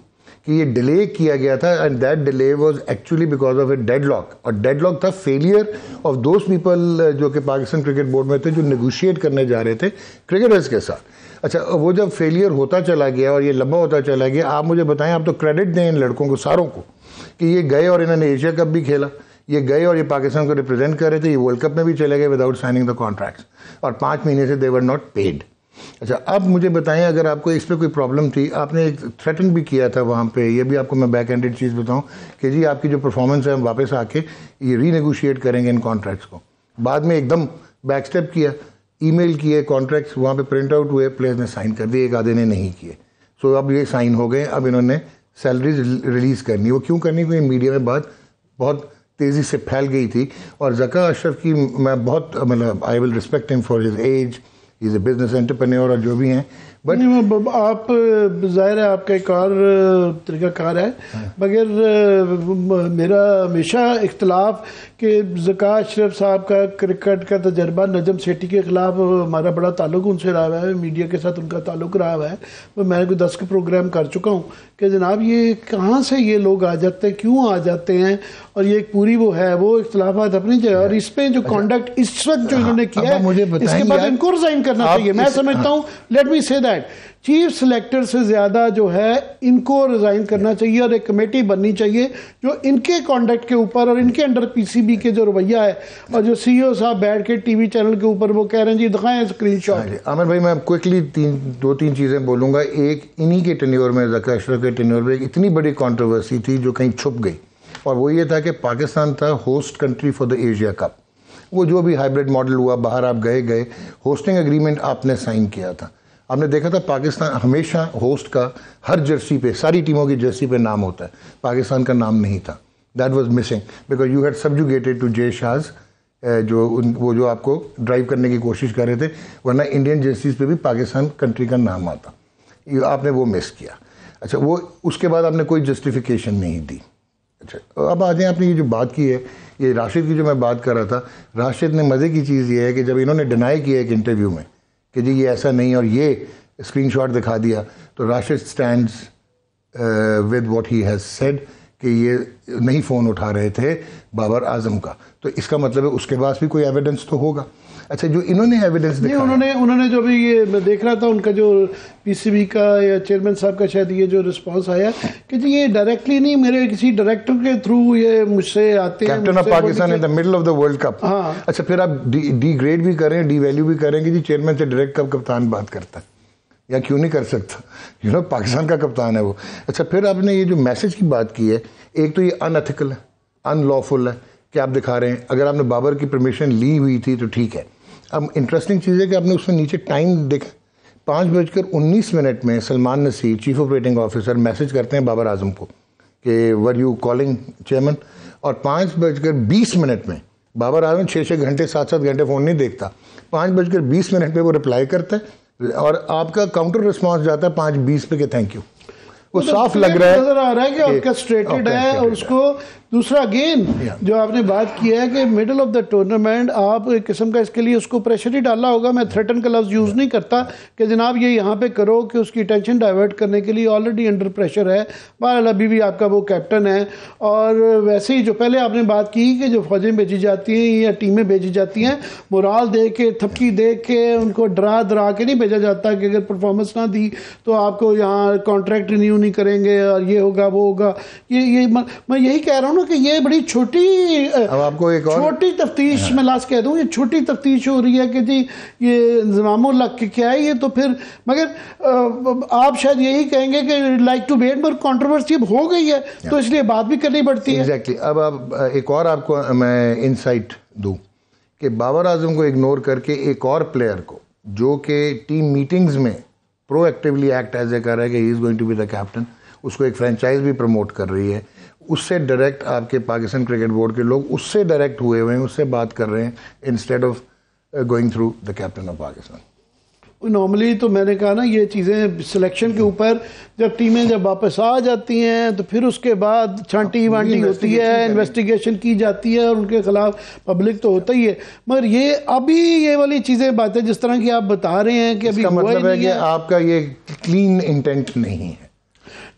Speaker 2: कि ये डिले किया गया था, and that delay was actually because of A deadlock, और डेडलॉक था फेलियर ऑफ दोज पीपल जो कि पाकिस्तान क्रिकेट बोर्ड में थे, जो नेगोशिएट करने जा रहे थे क्रिकेटर्स के साथ। अच्छा, वो जब फेलियर होता चला गया और ये लंबा होता चला गया, आप मुझे बताएं, आप तो क्रेडिट दें इन लड़कों को सारों को कि ये गए और इन्होंने एशिया कप भी खेला, ये गए और ये पाकिस्तान को रिप्रेजेंट कर रहे थे, ये वर्ल्ड कप में भी चले गए विदाउट साइनिंग द कॉन्ट्रैक्ट्स, और 5 महीने से दे वर नॉट पेड। अच्छा, अब मुझे बताएं, अगर आपको इस पर कोई प्रॉब्लम थी, आपने एक थ्रेटन भी किया था वहाँ पे, ये भी आपको मैं बैक एंडेड चीज़ बताऊँ कि जी आपकी जो परफॉर्मेंस है हम वापस आके ये रीनेगोशिएट करेंगे इन कॉन्ट्रैक्ट्स को। बाद में एकदम बैक स्टेप किया, ईमेल किए, कॉन्ट्रैक्ट्स वहाँ पे प्रिंट आउट हुए, प्लेयर्स ने साइन कर दिए, एक आधे ने नहीं किए। सो अब ये साइन हो गए, अब इन्होंने सैलरीज रिलीज़ करनी। वो क्यों करनी, क्योंकि मीडिया में बात बहुत तेज़ी से फैल गई थी। और ज़का अशरफ की मैं बहुत मतलब I will respect him for his age, is a business entrepreneur और जो भी हैं, बट
Speaker 1: आप ज़ाहिर है आपका एक और तरीक़ाकार है, मगर मेरा हमेशा इख्तलाफ कि ज़का अशरफ साहब का क्रिकेट का तजर्बा, नजम सेठी के ख़िलाफ़ हमारा बड़ा ताल्लुक़ उनसे रहा है, मीडिया के साथ उनका ताल्लुक़ रहा है। तो मैं कोई 10 के प्रोग्राम कर चुका हूँ कि जनाब ये कहाँ से ये लोग आ जाते हैं, क्यों आ जाते हैं, और ये एक पूरी वो है, वो इख्तलाफात अपनी जगह। और इस पर जो कॉन्डक्ट इस वक्त जो इन्होंने किया है, इसके बाद इनको रिज़ाइन करना चाहिए। मैं समझता हूँ, let me say that chief selector से ज़्यादा जो है इनको रिज़ाइन करना चाहिए और एक कमेटी बननी चाहिए जो इनके कॉन्डक्ट के ऊपर और इनके अंडर पीसीबी के जो रवैया है, और जो सीईओ साहब बैठ के टीवी चैनल के ऊपर वो कह रहे हैं जी दिखाएं स्क्रीनशॉट।
Speaker 2: आमिर भाई, मैं क्विकली 2-3 चीज़ें बोलूँगा। एक, इन्हीं के टेन्योर में, ज़का अशरफ के टेन्योर में एक इतनी बड़ी कॉन्ट्रोवर्सी थी जो कहीं छुप गई, और वो ये था कि पाकिस्तान था host country for the Asia cup. वो जो भी हाइब्रिड मॉडल हुआ, बाहर आप गए, होस्टिंग एग्रीमेंट आपने साइन किया था। आपने देखा था पाकिस्तान हमेशा होस्ट का हर जर्सी पे, सारी टीमों की जर्सी पे नाम होता है, पाकिस्तान का नाम नहीं था। That was missing because you had subjugated to Jay Shah, वो जो आपको ड्राइव करने की कोशिश कर रहे थे, वरना इंडियन जर्सीज पे भी पाकिस्तान कंट्री का नाम आता। आपने वो मिस किया। अच्छा, वो उसके बाद आपने कोई जस्टिफिकेशन नहीं दी। अच्छा, अब आ जाए, आपने ये जो बात की है, ये राशिद की जो मैं बात कर रहा था, राशिद ने मज़े की चीज़ ये है कि जब इन्होंने डिनाई किया एक इंटरव्यू में कि जी ये ऐसा नहीं और ये स्क्रीनशॉट दिखा दिया, तो Rashid stands with what he has said कि ये नहीं फ़ोन उठा रहे थे बाबर आजम का, तो इसका मतलब है उसके पास भी कोई एविडेंस तो होगा। अच्छा, जो इन्होंने एविडेंस दिखाया,
Speaker 1: उन्होंने जो भी ये मैं देख रहा था उनका जो पीसीबी का या चेयरमैन साहब का शायद ये जो रिस्पांस आया कि जी ये डायरेक्टली नहीं, मेरे किसी डायरेक्टर के थ्रू ये मुझसे आते हैं,
Speaker 2: captain of Pakistan in the middle of the world cup.
Speaker 1: हाँ।
Speaker 2: अच्छा, फिर आप डिग्रेड भी करें, डी वैल्यू भी करेंगे जी चेयरमैन से डायरेक्ट कब कप्तान बात करता है, या क्यों नहीं कर सकता, पाकिस्तान का कप्तान है वो। अच्छा, फिर आपने ये जो मैसेज की बात की है, एक तो ये अनएथिकल है, अनलॉफुल है कि आप दिखा रहे हैं। अगर आपने बाबर की परमिशन ली हुई थी तो ठीक है। अब इंटरेस्टिंग चीज़ है कि आपने उसमें नीचे टाइम देखा, 5:19 में Salman Naseer chief operating officer message करते हैं बाबर आजम को कि वर यू कॉलिंग चेयरमैन, और 5:20 में बाबर आजम 6 घंटे 7 घंटे फ़ोन नहीं देखता, 5:20 पे वो रिप्लाई करता है और आपका काउंटर रिस्पॉन्स जाता है 5:20 पे कि थैंक यू। वो साफ लग रहा है,
Speaker 1: नजर आ रहा है कि ऑर्केस्ट्रेटेड है। और उसको दूसरा अगेन जो आपने बात की है कि मिडल ऑफ द टूर्नामेंट आप एक किस्म का इसके लिए उसको प्रेशर ही डाला होगा। मैं थ्रेटन का लफ्ज़ यूज़ नहीं करता कि जनाब ये यहाँ पे करो, कि उसकी टेंशन डाइवर्ट करने के लिए ऑलरेडी अंडर प्रेशर है। बहरहाल अभी भी आपका वो कैप्टन है। और वैसे ही जो पहले आपने बात की कि जो फौजें भेजी जाती हैं या टीमें भेजी जाती हैं, मोराल दे के, थपकी दे के, उनको डरा के नहीं भेजा जाता कि अगर परफॉर्मेंस ना दी तो आपको यहाँ कॉन्ट्रैक्ट रिन्यू नहीं करेंगे और ये होगा वो होगा। ये मैं यही कह रहा हूँ कि ये बड़ी छोटी,
Speaker 2: अब आपको एक और
Speaker 1: छोटी तफ्तीश मैं लास्ट कह दूं, ये छोटी तफ्तीश हो रही है कि जी ये इंतजाम के क्या है ये। तो फिर मगर आप शायद यही कहेंगे कि लाइक टू वेट, पर कंट्रोवर्सी अब हो गई है तो इसलिए बात भी करनी पड़ती है।
Speaker 2: एग्जैक्टली। अब आप एक और आपको मैं इनसाइट दूं कि बाबर आजम को इग्नोर करके एक और प्लेयर को जो कि टीम मीटिंग्स में प्रोएक्टिवली एक्ट एज ए कर रहा है कि he is going to be the captain, उसको एक फ्रेंचाइज भी प्रमोट कर रही है, उससे डायरेक्ट आपके पाकिस्तान क्रिकेट बोर्ड के लोग उससे डायरेक्ट हुए हुए हैं, उससे बात कर रहे हैं instead of going through the captain of Pakistan.
Speaker 1: Normally तो मैंने कहा ना, ये चीज़ें सिलेक्शन के ऊपर जब टीमें जब वापस आ जाती हैं तो फिर उसके बाद छांटी वांटी होती है, इन्वेस्टिगेशन की जाती है और उनके खिलाफ पब्लिक तो होता ही है। मगर ये अभी ये वाली चीज़ें बातें जिस तरह की आप बता रहे हैं कि अभी
Speaker 2: मतलब है कि आपका ये क्लीन इंटेंट नहीं है।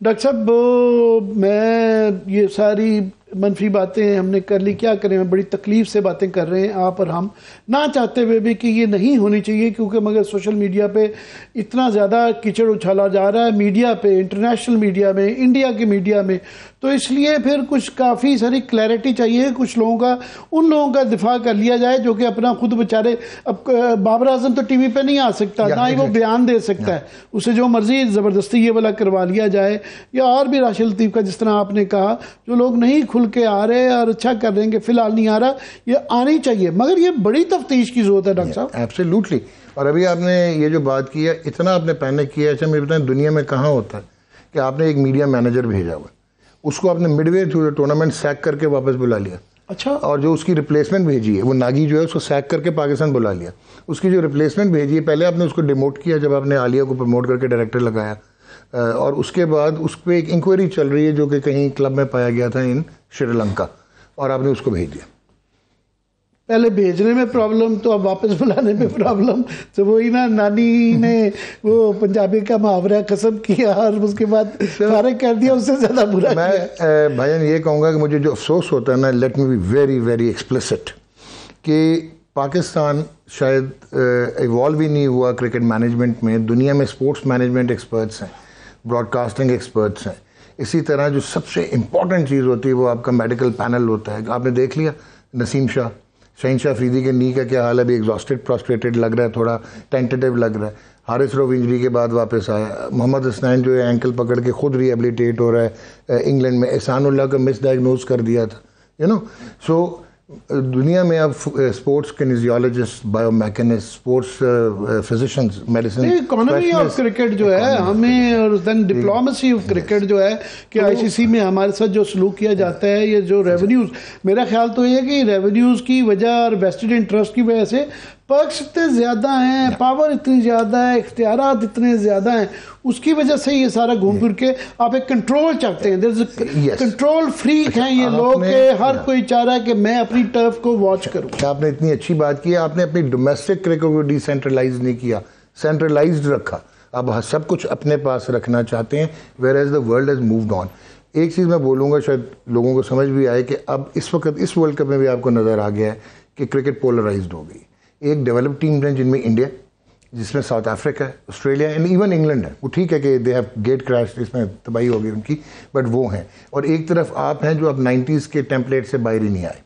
Speaker 1: डॉक्टर साहब, मैं ये सारी मनफी बातें हमने कर ली, क्या करें, बड़ी तकलीफ से बातें कर रहे हैं आप और हम, ना चाहते हुए भी कि ये नहीं होनी चाहिए, क्योंकि मगर सोशल मीडिया पे इतना ज़्यादा कीचड़ उछाला जा रहा है, मीडिया पे, इंटरनेशनल मीडिया में, इंडिया के मीडिया में, तो इसलिए फिर कुछ काफ़ी सारी क्लैरिटी चाहिए कुछ लोगों का, उन लोगों का दिफा कर लिया जाए जो कि अपना खुद बेचारे, अब बाबर आजम तो टीवी पे नहीं आ सकता, ना ही वो बयान दे सकता है, उसे जो मर्जी ज़बरदस्ती ये वाला करवा लिया जाए, या और भी राशिद लतीफ़ का जिस तरह आपने कहा, जो लोग नहीं खुल के आ रहे और अच्छा कर रहे हैं कि फ़िलहाल नहीं आ रहा, ये आनी चाहिए, मगर ये बड़ी तफ्तीश की ज़रूरत है डॉक्टर साहब।
Speaker 2: एब्सोल्युटली। और अभी आपने ये जो बात की है, इतना आपने पैनिक किया, अच्छा मुझे बताएं दुनिया में कहाँ होता है कि आपने एक मीडिया मैनेजर भेजा हुआ, उसको आपने midway through the tournament sack करके वापस बुला लिया।
Speaker 1: अच्छा।
Speaker 2: और जो उसकी रिप्लेसमेंट भेजी है, वो नागी जो है उसको सैक करके पाकिस्तान बुला लिया। उसकी जो रिप्लेसमेंट भेजी है, पहले आपने उसको डिमोट किया जब आपने आलिया को प्रमोट करके डायरेक्टर लगाया, और उसके बाद उस पर एक इंक्वायरी चल रही है जो कि कहीं क्लब में पाया गया था इन श्रीलंका, और आपने उसको भेज दिया।
Speaker 1: पहले भेजने में प्रॉब्लम, तो अब वापस बुलाने में प्रॉब्लम, तो वही ना, नानी ने वो पंजाबी का मुहावरा कसम किया और उसके बाद फारिग कर दिया, उससे ज़्यादा बुरा
Speaker 2: मैं भाईजान ये कहूँगा कि मुझे जो अफसोस होता है ना, let me be very very explicit, कि पाकिस्तान शायद इवॉल्व ही नहीं हुआ क्रिकेट मैनेजमेंट में। दुनिया में स्पोर्ट्स मैनेजमेंट एक्सपर्ट्स हैं, ब्रॉडकास्टिंग एक्सपर्ट्स हैं, इसी तरह जो सबसे इम्पॉर्टेंट चीज़ होती है वो आपका मेडिकल पैनल होता है। आपने देख लिया नसीम शाह, शहीनशाह अफरीदी के नी का क्या हाल है, अभी एग्जॉस्टेड फ्रस्ट्रेटेड लग रहा है, थोड़ा टेंटेटिव लग रहा है। हारिस रऊफ इंजरी के बाद वापस आया। मोहम्मद हसनैन जो है एंकल पकड़ के खुद रिहेबिलिटेट हो रहा है इंग्लैंड में। एहसानुल्लाह का मिस डायग्नोज कर दिया था, यू नो। सो दुनिया में अब sports kinesiologist, biomechanist, sports physicians, medicine,
Speaker 1: economy of cricket जो है हमें, और देन डिप्लोमेसी ऑफ क्रिकेट जो है कि आईसीसी में हमारे साथ जो सलूक किया जाता है, ये जो रेवेन्यूज़, मेरा ख्याल तो ये है कि रेवेन्यूज़ की वजह और वेस्टेड इंटरेस्ट की वजह से पक्ष इतने ज़्यादा हैं, पावर इतनी ज़्यादा है, इख्तियारात इतने ज़्यादा हैं, उसकी वजह से ये सारा घूम फिर के आप एक कंट्रोल चाहते हैं। कंट्रोल फ्रीक हैं ये लोग के, हर कोई चाह रहा है कि मैं अपनी टर्फ को वॉच करूं।
Speaker 2: आपने इतनी अच्छी बात की, आपने अपनी डोमेस्टिक क्रिकेट को डिसेंट्रलाइज नहीं किया, सेंट्रलाइज्ड रखा। अब सब कुछ अपने पास रखना चाहते हैं, whereas the world has moved on. एक चीज़ मैं बोलूँगा, शायद लोगों को समझ भी आए कि अब इस वक्त इस वर्ल्ड कप में भी आपको नज़र आ गया है कि क्रिकेट पोलराइज्ड हो गई। एक डेवलप्ड टीम है जिनमें इंडिया, जिसमें साउथ अफ्रीका है, ऑस्ट्रेलिया एंड इवन इंग्लैंड है। वो ठीक है कि दे हैव गेट क्रैश, इसमें तबाही होगी उनकी, बट वो हैं। और एक तरफ आप हैं जो अब 90s के टेम्पलेट से बाहर ही नहीं आए।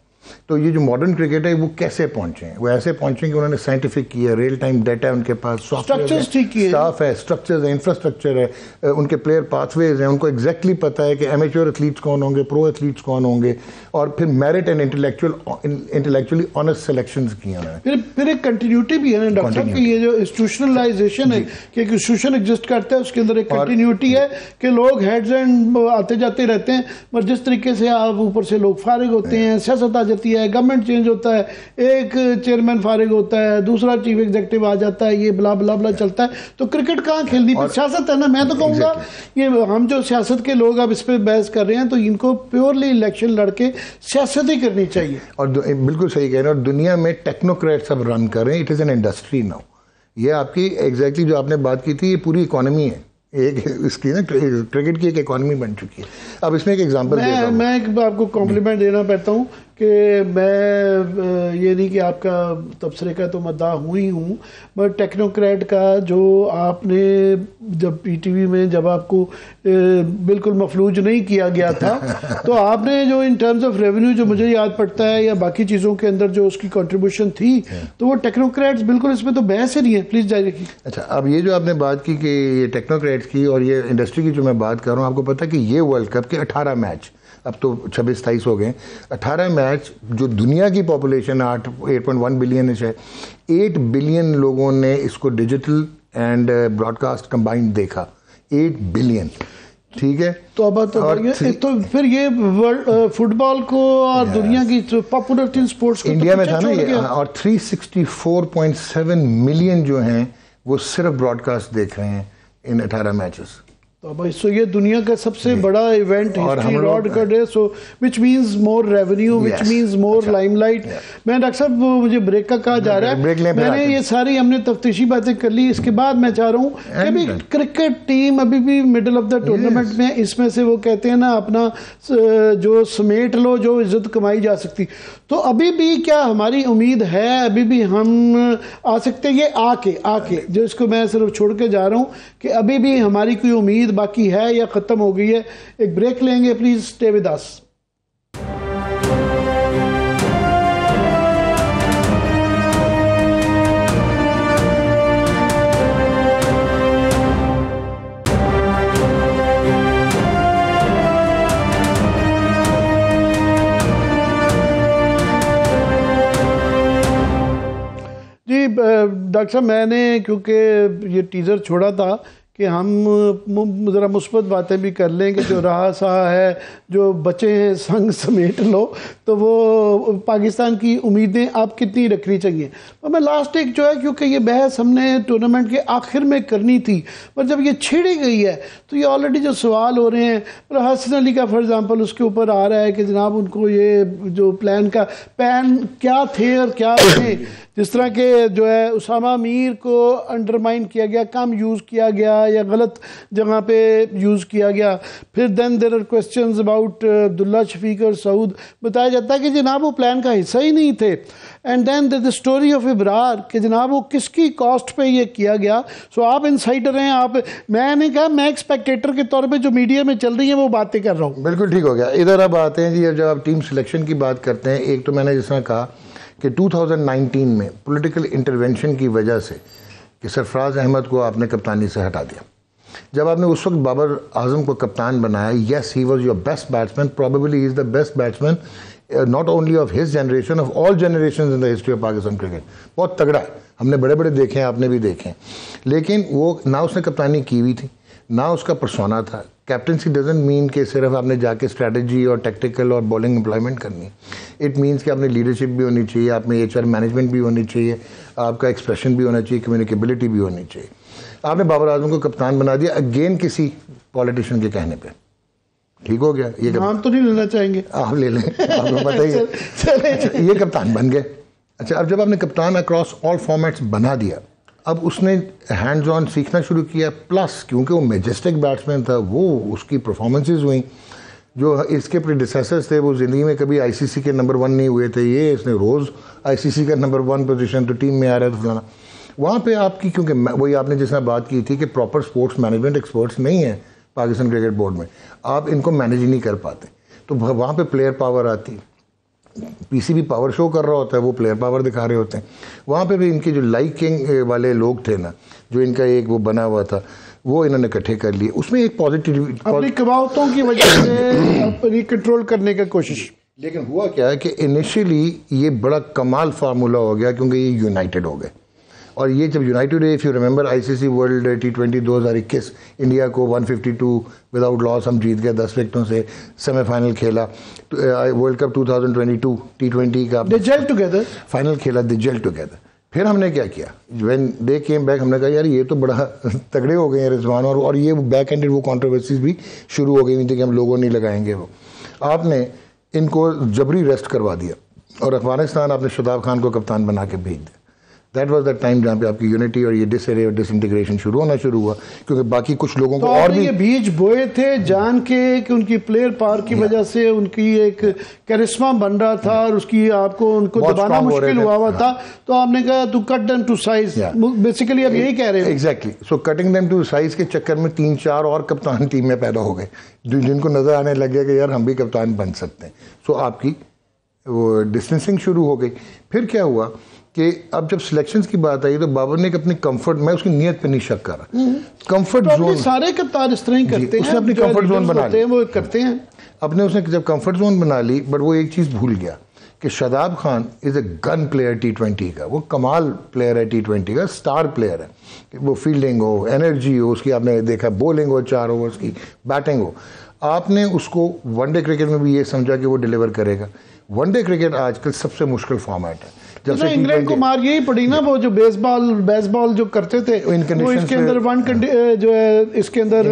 Speaker 2: तो ये जो मॉडर्न क्रिकेट है वो कैसे पहुंचे हैं? वो ऐसे पहुंचे कि उन्होंने साइंटिफिक किया, रियल टाइम डाटा है उनके पास, सॉफ्टवेयर, स्टाफ है, स्ट्रक्चर्स है, इंफ्रास्ट्रक्चर है, उनके प्लेयर पाथवेज हैं, उनको एग्जैक्टली पता है कि एमेच्योर एथलीट्स कौन होंगे, प्रो एथलीट्स कौन होंगे, और फिर merit and intellectually honest selections किए उन्होंने।
Speaker 1: फिर एक कंटिन्यूटी भी है ना डॉक्टर साहब कि ये जो इंस्टीट्यूशनलाइजेशन है कि एक इंस्टीट्यूशन एग्जिस्ट करता है, उसके अंदर एक कंटिन्यूटी है कि लोग हेड्स एंड आते जाते रहते हैं, पर जिस तरीके से आप ऊपर से लोग फारिग होते हैं, सियासत आ जाती है, गवर्नमेंट चेंज होता है, एक चेयरमैन फारिग होता है, दूसरा चीफ एग्जीक्यूटिव आ जाता है, ये ब्ला ब्ला ब्ला चलता है, तो क्रिकेट कहाँ खेलनी? फिर सियासत है ना। मैं तो कहूँगा ये हम जो सियासत के लोग अब इस पर बहस कर रहे हैं, तो इनको प्योरली इलेक्शन लड़के सियासत ही करनी चाहिए।
Speaker 2: और बिल्कुल सही कह रहे हैं। और दुनिया में टेक्नोक्रेट्स अब रन कर रहे हैं, it is an industry now. ये आपकी एग्जैक्टली जो आपने बात की थी, ये पूरी इकोनॉमी है, एक इसकी ना क्रिकेट की एक इकोनॉमी बन चुकी है। अब इसमें एक एग्जांपल देता हूं।
Speaker 1: मैं आपको कॉम्प्लीमेंट देना चाहता हूँ कि मैं ये नहीं कि आपका तबसरे का तो मद्दाह हुई हूँ, बट टेक्नोक्रेट का जो आपने जब पीटीवी में जब आपको बिल्कुल मफलूज नहीं किया गया था तो आपने जो इन टर्म्स ऑफ रेवेन्यू जो मुझे याद पड़ता है या बाकी चीज़ों के अंदर जो उसकी कंट्रीब्यूशन थी, तो वो टेक्नोक्रेट्स बिल्कुल इसमें तो बहस ही नहीं है। प्लीज़ जारी रखिए।
Speaker 2: अच्छा, अब ये जो आपने बात की कि ये टेक्नोक्रेट्स की और ये इंडस्ट्री की जो मैं बात कर रहा हूँ, आपको पता है कि ये वर्ल्ड कप के 18 मैच, अब तो 26-27 हो गए, 18 मैच, जो दुनिया की पॉपुलेशन 8.1 बिलियन है, 8 बिलियन लोगों ने इसको डिजिटल एंड ब्रॉडकास्ट कंबाइंड देखा। 8 बिलियन, ठीक है।
Speaker 1: तो अब तो फिर ये वर्ल्ड फुटबॉल को और दुनिया की पॉपुलर स्पोर्ट्स को
Speaker 2: इंडिया में था ना ये, और 364.7 मिलियन जो हैं वो सिर्फ ब्रॉडकास्ट देख रहे हैं इन 18 मैचेस।
Speaker 1: भाई सो ये दुनिया का सबसे बड़ा इवेंट हिस्ट्री रॉड का day, so which means more revenue, which means more limelight. मैं डॉक्टर साहब मुझे ब्रेक का कहा जा रहा है, मैंने ये सारी हमने तफ्तीशी बातें कर ली, इसके बाद मैं चाह रहा हूँ कि अभी क्रिकेट टीम अभी भी मिडिल ऑफ द टूर्नामेंट में, इसमें से वो कहते हैं ना अपना जो समेट लो जो इज्जत कमाई जा सकती, तो अभी भी क्या हमारी उम्मीद है, अभी भी हम आ सकते हैं ये आके जो इसको मैं सिर्फ छोड़ के जा रहा हूँ कि अभी भी हमारी कोई उम्मीद बाकी है या खत्म हो गई है? एक ब्रेक लेंगे, प्लीज स्टे विद अस। जी डॉक्टर साहब, मैंने क्योंकि ये टीज़र छोड़ा था कि हम ज़रा मुस्बत बातें भी कर लें कि जो रहा सहा है, जो बचे हैं संग समेट लो, तो वो पाकिस्तान की उम्मीदें आप कितनी रखनी चाहिए। तो मैं लास्ट एक जो है, क्योंकि ये बहस हमने टूर्नामेंट के आखिर में करनी थी, पर जब ये छिड़ी गई है तो ये ऑलरेडी जो सवाल हो रहे हैं, और हसन अली का फॉर एग्ज़ाम्पल उसके ऊपर आ रहा है कि जनाब उनको ये जो प्लान क्या थे और क्या थे, जिस तरह के जो है उसामा मीर को अंडरमाइन किया गया, कम यूज़ किया गया या गलत जगह पे यूज़ किया गया। फिर then there are questions about Abdullah Shafique और सऊद, बताया जाता है कि जनाब वो प्लान का हिस्सा ही नहीं थे। And then the story of Ibrar कि जनाब वो किसकी कॉस्ट पे ये किया गया। सो आप इनसाइडर हैं, आप, मैंने कहा मैं एक स्पेक्टेटर के तौर पे जो मीडिया में चल रही है वो बातें कर रहा हूँ।
Speaker 2: बिल्कुल ठीक हो गया। इधर अब आते हैं जी, जब आप टीम सिलेक्शन की बात करते हैं, एक तो मैंने जिस तरह कहा कि 2019 में पॉलिटिकल इंटरवेंशन की वजह से कि सरफराज अहमद को आपने कप्तानी से हटा दिया। जब आपने उस वक्त बाबर आजम को कप्तान बनाया, yes he was your best batsman, probably he is the best batsman not only of his generation, of all generation in the history of Pakistan cricket. बहुत तगड़ा है, हमने बड़े बड़े देखे हैं, आपने भी देखे हैं, लेकिन वो ना उसने कप्तानी की हुई थी, ना उसका परसोना था। कैप्टनसी डजंट मीन कि सिर्फ आपने जाके स्ट्रैटेजी और टैक्टिकल और बॉलिंग एम्प्लॉयमेंट करनी। इट मीन्स कि आपने लीडरशिप भी होनी चाहिए, आप में HR मैनेजमेंट भी होनी चाहिए, आपका एक्सप्रेशन भी होना चाहिए, कम्युनिकेबिलिटी भी होनी चाहिए। आपने बाबर आजम को कप्तान बना दिया अगेन किसी पॉलिटिशियन के कहने पे। ठीक हो गया, ये
Speaker 1: नाम तो नहीं लेना चाहेंगे,
Speaker 2: आप ले लें, आपको पता ही है। ये कप्तान बन गए। अच्छा, अब जब आपने कप्तान अक्रॉस ऑल फॉर्मेट्स बना दिया, अब उसने हैंड्स ऑन सीखना शुरू किया, प्लस क्योंकि वो मैजेस्टिक बैट्समैन था, वो उसकी परफॉर्मेंसेज हुई। जो इसके प्रीडिसेसर्स थे वो ज़िंदगी में कभी ICC के नंबर 1 नहीं हुए थे, ये इसने रोज़ ICC का नंबर 1 पोजीशन, तो टीम में आ रहा था फलाना। वहाँ पे आपकी, क्योंकि वही आपने जिस तरह बात की थी कि प्रॉपर स्पोर्ट्स मैनेजमेंट एक्सपर्ट्स नहीं है पाकिस्तान क्रिकेट बोर्ड में, आप इनको मैनेज नहीं कर पाते, तो वहाँ पे प्लेयर पावर आती। PCB पावर शो कर रहा होता है, वो प्लेयर पावर दिखा रहे होते हैं। वहाँ पे भी इनके जो लाइकिंग वाले लोग थे ना, जो इनका एक वो बना हुआ था, वो इन्होंने इकट्ठे कर लिए। उसमें एक पॉजिटिव
Speaker 1: अपनी कवायतों की वजह से अपनी कंट्रोल करने की कोशिश।
Speaker 2: लेकिन हुआ क्या है कि इनिशियली ये बड़ा कमाल फार्मूला हो गया, क्योंकि ये यूनाइटेड हो गए। और ये जब यूनाइटेड है, if you remember ICC world T20 2021 India को 152 विदाउट लॉस हम जीत गए 10 विकेटों से, सेमीफाइनल खेला। वर्ल्ड कप 2022 T20 का
Speaker 1: दे जेल टुगेदर,
Speaker 2: फाइनल खेला, दे जेल टुगेदर। फिर हमने क्या किया, व्हेन दे केम बैक, हमने कहा यार ये तो बड़ा तगड़े हो गए हैं रिजवान, और ये बैक एंडेड वो कंट्रोवर्सीज भी शुरू हो गई थी कि हम लोगों नहीं लगाएंगे। वो आपने इनको जबरी रेस्ट करवा दिया, और अफगानिस्तान आपने शादाब खान को कप्तान बना के भेज दिया। दैट वाज द टाइम जहाँ पे आपकी यूनिटी और ये डिसएरे और डिसइंटीग्रेशन शुरू होना शुरू हुआ, क्योंकि बाकी कुछ लोगों को और भी
Speaker 1: ये बीज बोए थे जान के कि उनकी प्लेयर पावर की वजह से उनकी एक कैरिस्मा बन रहा था, और उसकी आपको उनको दबाना मुश्किल हुआ था, तो आपने कहा to cut them to size. Basically आप यही कह रहे हैं।
Speaker 2: Exactly, so cutting them to size के चक्कर में 3-4 और कप्तान टीम में पैदा हो गए, जिनको नजर आने लग गया कि यार हम भी कप्तान बन सकते हैं। सो आपकी वो डिस्टेंसिंग शुरू हो गई। फिर क्या हुआ कि अब जब सिलेक्शंस की बात आई तो बाबर ने अपनी कंफर्ट, मैं उसकी नीयत पे नहीं शक कर रहा, कंफर्ट जोन,
Speaker 1: सारे कप्तान इस तरह ही करते हैं,
Speaker 2: उसने अपनी कंफर्ट जोन बना ली,
Speaker 1: वो करते हैं
Speaker 2: अपने, उसने जब कंफर्ट जोन बना ली, बट वो एक चीज़ भूल गया कि Shadab Khan is a gun player T20 का, वो कमाल प्लेयर है T20 का, स्टार प्लेयर है। वो फील्डिंग हो, एनर्जी हो उसकी, आपने देखा बॉलिंग हो, 4 ओवर्स की बैटिंग हो, आपने उसको वनडे क्रिकेट में भी ये समझा कि वो डिलीवर करेगा। वनडे क्रिकेट आजकल सबसे मुश्किल फॉर्मेट है, जब से
Speaker 1: इंग्लैंड को मार यही पड़ी ना, वो जो बेसबॉल जो करते थे वो इसके अंदर जो है इसके अंदर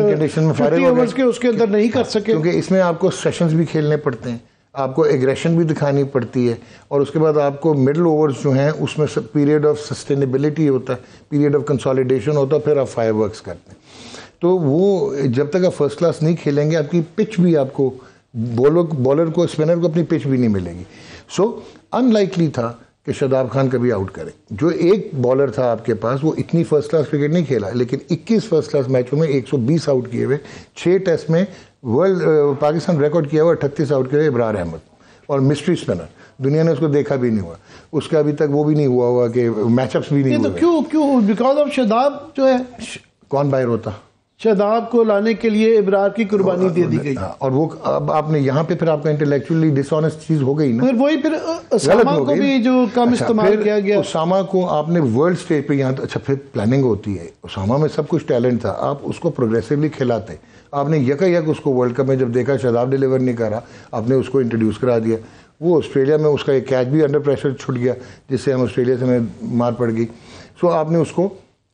Speaker 1: 50 ओवर्स के उसके अंदर नहीं कर सके,
Speaker 2: क्योंकि इसमें आपको सेशंस भी खेलने पड़ते हैं, आपको एग्रेशन भी दिखानी पड़ती है, और उसके बाद आपको मिडल ओवर्स जो हैं उसमें पीरियड ऑफ सस्टेनेबिलिटी होता है, पीरियड ऑफ कंसोलिडेशन होता है, फिर आप फायरवर्क्स करते हैं। तो वो जब तक आप फर्स्ट क्लास नहीं खेलेंगे आपकी पिच भी आपको बॉलर को स्पिनर को अपनी पिच भी नहीं मिलेगी। सो अनलाइकली था कि शादाब खान कभी आउट करे। जो एक बॉलर था आपके पास वो इतनी फर्स्ट क्लास क्रिकेट नहीं खेला, लेकिन 21 फर्स्ट क्लास मैचों में 120 आउट किए हुए, 6 टेस्ट में वर्ल्ड पाकिस्तान रिकॉर्ड किया हुआ 38 आउट किए हुए इब्रार अहमद, और मिस्ट्री स्पिनर, दुनिया ने उसको देखा भी नहीं हुआ, उसका अभी तक वो भी नहीं हुआ कि मैचअप्स भी नहीं हुए।
Speaker 1: तो क्यों बिकॉज ऑफ शादाब जो है,
Speaker 2: कौन बाहर होता?
Speaker 1: शादाब को लाने के लिए इब्रार की कुर्बानी दे दी गई,
Speaker 2: और वो अब आपने यहाँ पे फिर आपका इंटेलेक्चुअली डिसऑनेस्ट चीज हो गई ना,
Speaker 1: फिर वही फिर उसामा को भी जो कम इस्तेमाल किया गया।
Speaker 2: उसामा को आपने वर्ल्ड स्टेज पे यहाँ, अच्छा फिर प्लानिंग होती है, उसामा में सब कुछ टैलेंट था, आप उसको प्रोग्रेसिवली खिलाते, आपने यक उसको वर्ल्ड कप में जब देखा शादाब डिलीवर नहीं करा, आपने उसको इंट्रोड्यूस करा दिया, वो ऑस्ट्रेलिया में उसका एक कैच भी अंडर प्रेशर छूट गया जिससे हम ऑस्ट्रेलिया से हमें मार पड़ गई। सो आपने उसको,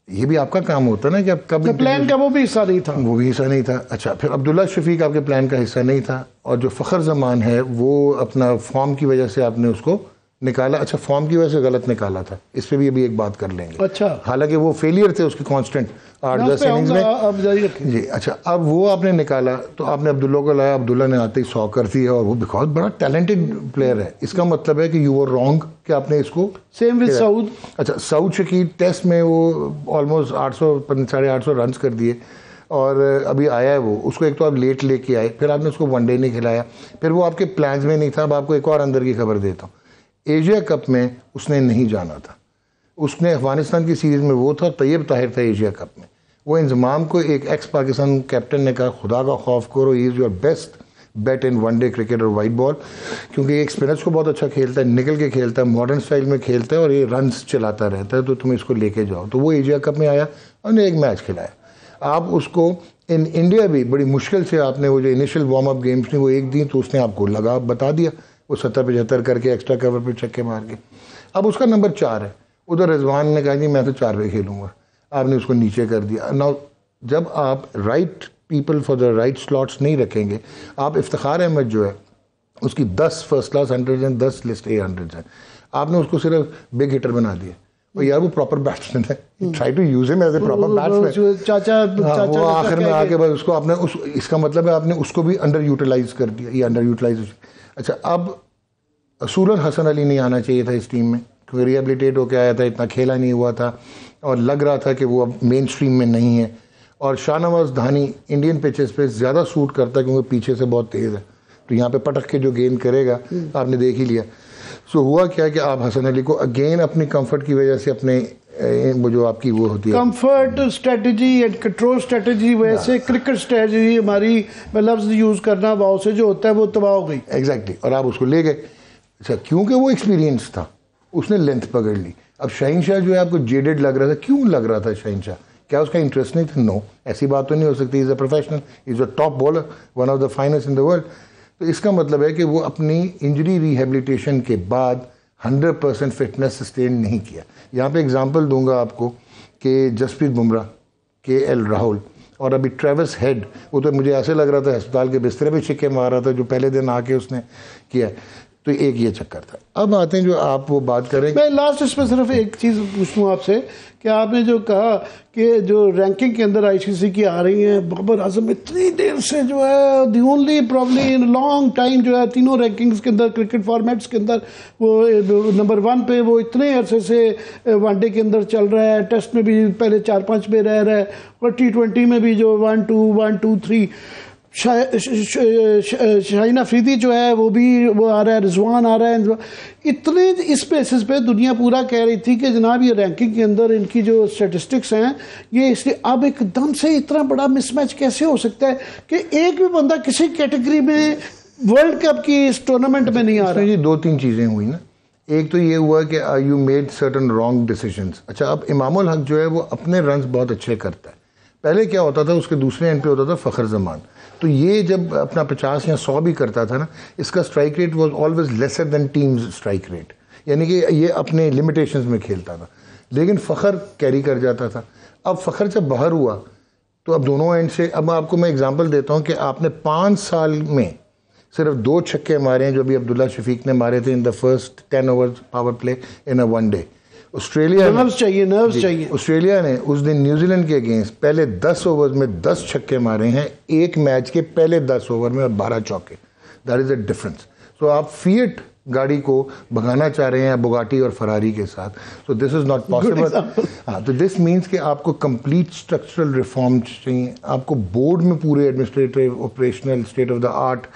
Speaker 2: ये भी आपका काम होता है ना कि आप कब
Speaker 1: प्लान का वो भी हिस्सा नहीं था,
Speaker 2: वो भी हिस्सा नहीं था। अच्छा फिर अब्दुल्ला शफीक आपके प्लान का हिस्सा नहीं था, और जो फ़खर जमान है वो अपना फॉर्म की वजह से आपने उसको निकाला। अच्छा फॉर्म की वजह से गलत निकाला था, इस पर भी अभी एक बात कर लेंगे।
Speaker 1: अच्छा
Speaker 2: हालांकि वो फेलियर थे उसके कांस्टेंट 8-10 इनिंग्स में,
Speaker 1: अब
Speaker 2: जी। अच्छा अब वो आपने निकाला तो आपने अब्दुल्ला को लाया, अब्दुल्ला ने आते ही 100 कर दिया, और वो बहुत बड़ा टैलेंटेड प्लेयर है। इसका मतलब है कि यू वर रॉन्ग कि आपने इसको
Speaker 1: सेम विद सऊद।
Speaker 2: अच्छा सऊद शकील टेस्ट में वो ऑलमोस्ट 800-850 रन कर दिए, और अभी आया है वो, उसको एक तो आप लेट लेके आए, फिर आपने उसको वनडे नहीं खिलाया, फिर वो आपके प्लान्स में नहीं था। अब आपको एक और अंदर की खबर देता हूँ, एशिया कप में उसने नहीं जाना था, उसने अफगानिस्तान की सीरीज़ में वो था, तैयब ताहिर था एशिया कप में, वो इंजमाम को एक एक्स पाकिस्तान कैप्टन ने कहा खुदा का खौफ करो, he is your best bat in one day cricket और वाइट बॉल, क्योंकि एक स्पिनर्स को बहुत अच्छा खेलता है, निकल के खेलता है, मॉडर्न स्टाइल में खेलता है, और ये रन्स चलाता रहता है, तो तुम इसको लेके जाओ। तो वो एशिया कप में आया और एक मैच खिलाया। आप उसको इन इंडिया भी बड़ी मुश्किल से आपने वो जो इनिशियल वार्म अप गेम्स ने वो एक दी, तो उसने आपको लगा बता दिया, वो 70-75 करके एक्स्ट्रा कवर पे छक्के मार के। अब उसका नंबर 4 है, उधर रिजवान ने कहा जी मैं तो 4 पे खेलूंगा, आपने उसको नीचे कर दिया। नाउ जब आप right people for the right slots नहीं रखेंगे, आप इफ्तिखार अहमद जो है उसकी 10 फर्स्ट क्लास 100 हैं, 10 लिस्ट A100 हैं, आपने उसको सिर्फ बिग हिटर बना दिया। और यार वो प्रॉपर बैट्समैन है, try to use him as a proper batsman.
Speaker 1: चाचा
Speaker 2: वो आखिर में आके बस उसको आपने इसका मतलब है आपने उसको भी अंडर यूटिलाइज कर दिया, ये अंडर यूटिलाइजेशन। अच्छा अब असूलन हसन अली नहीं आना चाहिए था इस टीम में, क्योंकि रिहेबिलिटेट होकर आया था, इतना खेला नहीं हुआ था, और लग रहा था कि वो अब मेन स्ट्रीम में नहीं है। और शाहनवाज धानी इंडियन पिचेस पे ज़्यादा सूट करता है क्योंकि पीछे से बहुत तेज़ है, तो यहाँ पे पटक के जो गेंद करेगा आपने देख ही लिया। सो हुआ क्या कि आप हसन अली को अगेन अपनी कंफर्ट की वजह से अपने वो जो आपकी वो होती है
Speaker 1: comfort strategy and control strategy, वैसे क्रिकेट स्ट्रेटजी हमारी लफ्ज़ यूज़ करना वाव से जो होता है वो तबाह हो गई।
Speaker 2: एग्जैक्टली और आप उसको ले गए। अच्छा क्योंकि वो एक्सपीरियंस था, उसने लेंथ पकड़ ली। अब शाहीन शाह जो है आपको जेडेड लग रहा था, क्यों लग रहा था शाहीन शाह? क्या उसका इंटरेस्ट नहीं था? नो, ऐसी बात तो नहीं हो सकती। Is a professional, is a top bowler, one of the finest in the world. तो इसका मतलब है कि वो अपनी इंजरी रिहेबिलिटेशन के बाद 100% फिटनेस सस्टेन नहीं किया। यहाँ पे एग्जांपल दूंगा आपको कि जसप्रीत बुमराह, KL राहुल और अभी ट्रेविस हेड, वो तो मुझे ऐसे लग रहा था अस्पताल के बिस्तरे पे छिक्के मार रहा था जो पहले दिन आके उसने किया। तो एक ये चक्कर था। अब आते हैं जो आप वो बात करें,
Speaker 1: मैं लास्ट इसमें सिर्फ एक चीज़ पूछूँ आपसे कि आपने जो कहा कि जो रैंकिंग के अंदर ICC की आ रही हैं, बाबर आजम इतनी देर से जो है the only probably in long time जो है तीनों रैंकिंग्स के अंदर क्रिकेट फॉर्मेट्स के अंदर वो नंबर 1 पे वो इतने अरसे से वनडे के अंदर चल रहा है, टेस्ट में भी पहले 4-5 में रह रहा है, और T20 में भी जो 1-2-1-2-3 शाहीन अफरीदी जो है वो भी वो आ रहा है, रिजवान आ रहा है। इतने इस बेसिस पे दुनिया पूरा कह रही थी कि जनाब ये रैंकिंग के अंदर इनकी जो स्टैटिस्टिक्स हैं ये, इसलिए अब एकदम से इतना बड़ा मिसमैच कैसे हो सकता है कि एक भी बंदा किसी कैटेगरी में वर्ल्ड कप की इस टूर्नामेंट में नहीं आ रहा?
Speaker 2: ये 2-3 चीज़ें हुई ना। एक तो ये हुआ कि you made certain wrong decisions. अच्छा अब इमामुल हक जो है वो अपने रन्स बहुत अच्छे करता है। पहले क्या होता था, उसके दूसरे एंड पे होता था फ़खर जमान, तो ये जब अपना 50 या 100 भी करता था ना, इसका strike rate was always lesser than teams strike rate. यानी कि ये अपने लिमिटेशंस में खेलता था, लेकिन फ़खर कैरी कर जाता था। अब फ़खर जब बाहर हुआ तो अब दोनों एंड से, अब आपको मैं एग्जांपल देता हूँ कि आपने 5 साल में सिर्फ 2 छक्के मारे हैं जो अभी अब्दुल्ला शफीक ने मारे थे in the first 10 overs power play in a one day. Australia
Speaker 1: nerves चाहिए।
Speaker 2: ऑस्ट्रेलिया ने उस दिन न्यूजीलैंड के अगेंस्ट पहले 10 ओवर्स में 10 छक्के मारे हैं एक मैच के पहले 10 ओवर में और 12 चौके। That is a difference. So आप फिएट गाड़ी को भगाना चाह रहे हैं बुगाटी और फरारी के साथ, so this is not possible. हाँ, तो दिस मीन्स कि आपको कंप्लीट स्ट्रक्चरल रिफॉर्म चाहिए, आपको बोर्ड में पूरे administrative operational state of the art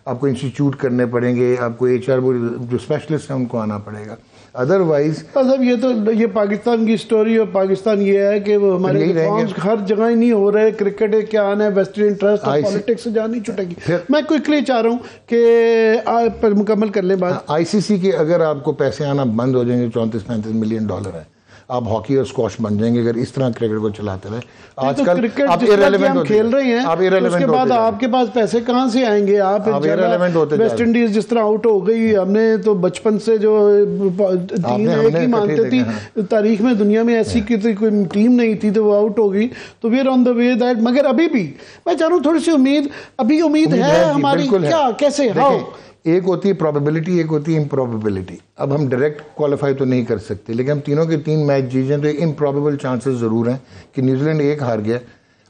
Speaker 2: आपको इंस्टीट्यूट करने पड़ेंगे, आपको HR जो स्पेशलिस्ट हैं उनको आना पड़ेगा, अदरवाइज
Speaker 1: मतलब ये पाकिस्तान की स्टोरी और पाकिस्तान ये है कि वो हमारे रिफॉर्म्स हर जगह ही नहीं हो रहे। क्रिकेट है क्या आना है, वेस्टर्न इंटरेस्ट और पॉलिटिक्स से जान नहीं छुटेगी। मैं क्विकली चाह रहा हूँ कि पर मुकम्मल कर ले बात।
Speaker 2: ICC के अगर आपको पैसे आना बंद हो जाएंगे, 34-35 मिलियन डॉलर है, आप हॉकी और स्क्वॉश बन जाएंगे अगर इस तरह क्रिकेट को चलाते रहे।
Speaker 1: आजकल क्रिकेट आप इररिलेवेंट खेल रहे हैं, आप उसके बाद आपके पास पैसे कहाँ से आएंगे? आप इररिलेवेंट होते जा रहे हैं। वेस्ट इंडीज जिस तरह आउट हो गई, हमने तो बचपन से जो टीम एक ही मानते थी, तारीख में दुनिया में ऐसी की कोई टीम नहीं थी, तो वो आउट हो गई। तो we are on the way that, मगर अभी भी मैं चाह रहा हूँ थोड़ी सी उम्मीद है हमारी। क्या, कैसे, हाउ?
Speaker 2: एक होती है प्रोबेबिलिटी, एक होती है इम्प्रोबेबिलिटी। अब हम डायरेक्ट क्वालिफाई तो नहीं कर सकते, लेकिन हम तीनों के 3 मैच जीत जाएं तो इम्प्रॉबेबल चांसेस ज़रूर हैं कि न्यूजीलैंड एक हार गया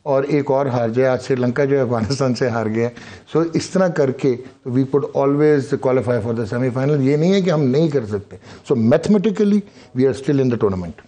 Speaker 2: और एक और हार जाए। आज श्रीलंका जो है अफगानिस्तान से हार गया। सो इस तरह करके we could always qualify for the semifinal. ये नहीं है कि हम नहीं कर सकते। So mathematically we are still in the tournament.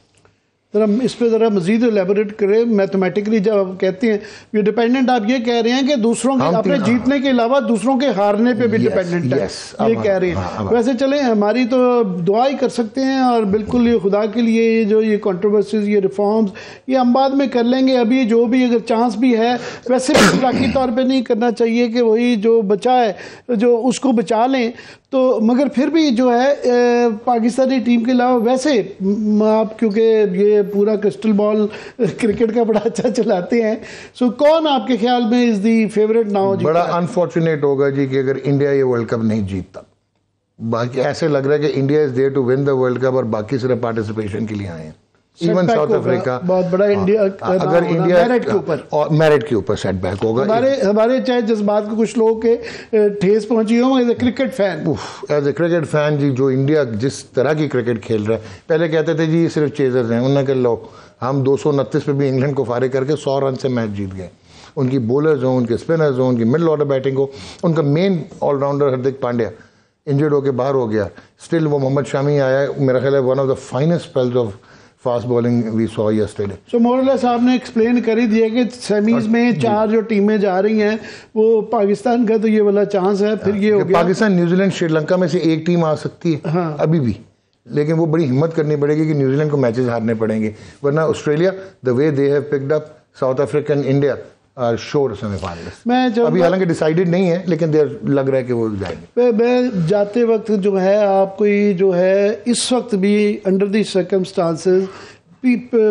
Speaker 1: जरा इस पे ज़रा मजीद एलेबोरेट करें। मैथमेटिकली जब आप कहते हैं ये डिपेंडेंट, आप ये कह रहे हैं कि दूसरों के अपने जीतने के अलावा दूसरों के हारने पे भी डिपेंडेंट है, ये कह रहे हैं। वैसे चले, हमारी तो दुआ ही कर सकते हैं और बिल्कुल ये खुदा के लिए ये जो ये कंट्रोवर्सीज, ये रिफॉर्म्स, ये हम बाद में कर लेंगे। अभी जो भी अगर चांस भी है, वैसे भी इखलाकी तौर पर नहीं करना चाहिए कि वही जो बचा है जो उसको बचा लें। तो मगर फिर भी जो है पाकिस्तानी टीम के अलावा वैसे आप, क्योंकि ये पूरा क्रिस्टल बॉल क्रिकेट का बड़ा अच्छा चलाते हैं, सो कौन आपके ख्याल में इज दी फेवरेट नाउ?
Speaker 2: बड़ा अनफॉर्चुनेट होगा जी कि अगर इंडिया ये वर्ल्ड कप नहीं जीतता। बाकी ऐसे लग रहा है कि India is there to win the world cup और बाकी सिर्फ पार्टिसिपेशन के लिए आए हैं। इवन साउथ अफ्रीका
Speaker 1: बहुत बड़ा इंडिया,
Speaker 2: अगर इंडिया मेरिट के ऊपर सेटबैक होगा।
Speaker 1: हमारे चाहे जज्बात को कुछ लोगों के ठेस पहुंची हो, as a cricket fan,
Speaker 2: as a cricket fan जी, जो इंडिया जिस तरह की क्रिकेट खेल रहा है, पहले कहते थे जी ये सिर्फ चेजर्स हैं, उन्होंने कहा लो हम 229 पे भी इंग्लैंड को फारिग करके 100 रन से मैच जीत गए। उनकी बॉलर्स हो, उनके स्पिनर्स हो, उनकी मिडल ऑर्डर बैटिंग हो, उनका main allrounder Hardik Pandya injured होकर बाहर हो गया, स्टिल वो मोहम्मद शामी आया, मेरा ख्याल है one of the finest spells of fast bowling we saw yesterday.
Speaker 1: So मोरलेस आपने एक्सप्लेन कर ही दिया कि सेमीज में 4 जो टीमें जा रही हैं, वो पाकिस्तान का तो ये वाला चांस है। फिर ये हो गया
Speaker 2: पाकिस्तान, न्यूजीलैंड, श्रीलंका में से एक टीम आ सकती है। हाँ। अभी भी, लेकिन वो बड़ी हिम्मत करनी पड़ेगी कि न्यूजीलैंड को मैचेस हारने पड़ेंगे, वरना Australia the way they have picked up, South Africa and India are sure semifinalist. अभी हालांकि डिसाइडेड नहीं है, लेकिन देर लग रहा है कि वो जाएंगे।
Speaker 1: मैं जाते वक्त जो है आपको जो है इस वक्त भी अंडर दी सर्कमस्टांसेस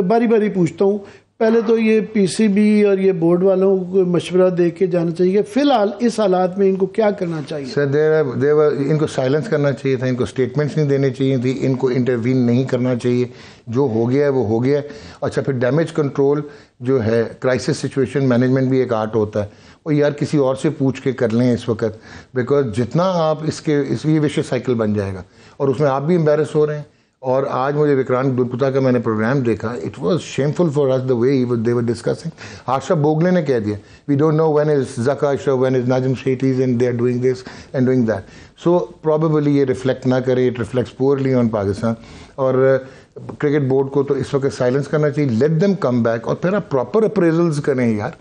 Speaker 1: बारी बारी पूछता हूँ, पहले तो ये PCB और ये बोर्ड वालों को मशवरा दे के जाना चाहिए, फिलहाल इस हालात में इनको क्या करना चाहिए?
Speaker 2: सर इनको साइलेंस करना चाहिए था, इनको स्टेटमेंट्स नहीं देने चाहिए थी, इनको इंटरवीन नहीं करना चाहिए। जो हो गया है वो हो गया है। अच्छा, फिर डैमेज कंट्रोल जो है, क्राइसिस सिचुएशन मैनेजमेंट भी एक आर्ट होता है, और यार किसी और से पूछ के कर लें इस वक्त, बिकॉज जितना आप ये विशेष साइकिल बन जाएगा और उसमें आप भी एम्बेरस हो रहे हैं। और आज मुझे विक्रांत गुप्ता का मैंने प्रोग्राम देखा, it was shameful for us the way they were discussing. Harsha Bhogle ने कह दिया, we don't know when is Zaka Ashraf, when is Najam Sethi's and they are doing this and doing that. So probably ये रिफ्लेक्ट ना करे, it reflects poorly on Pakistan. और cricket board को तो इस वक्त साइलेंस करना चाहिए, लेट देम कम बैक, और फिर आप प्रॉपर अप्रेजल्स करें यार,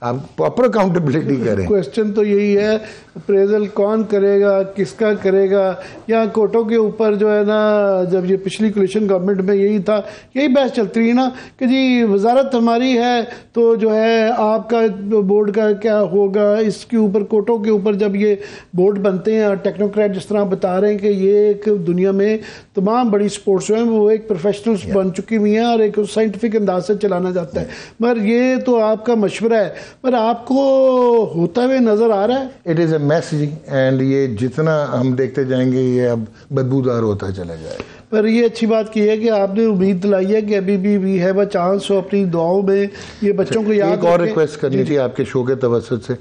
Speaker 2: आप प्रॉपर अकाउंटेबिलिटी करें।
Speaker 1: क्वेश्चन तो यही है, अप्रेजल कौन करेगा, किसका करेगा? या कोटों के ऊपर जो है ना, जब ये पिछली कोलिशन गवर्नमेंट में यही था, यही बहस चलती रही ना कि जी वजारत हमारी है तो जो है आपका बोर्ड का क्या होगा। इसके ऊपर कोटों के ऊपर जब ये बोर्ड बनते हैं और टेक्नोक्रेट जिस तरह बता रहे हैं कि ये एक दुनिया में तमाम बड़ी स्पोर्ट्स जो हैं वो एक प्रोफेशनल्स बन चुकी हुई हैं और एक साइंटिफिक अंदाज से चलाना जाता है, मगर ये तो आपका मशवरा है। पर आपको होता हुए नज़र आ रहा है?
Speaker 2: इट इज़ अ मैस जी, एंड ये जितना हम देखते जाएंगे ये अब बदबूदार होता चला जाएगा।
Speaker 1: पर ये अच्छी बात की है कि आपने उम्मीद दिलाई है कि अभी भी वी हैव अ चांस, हो अपनी दुआओं में ये बच्चों को याद
Speaker 2: एक और रिक्वेस्ट करनी थी आपके शो के तवसत से।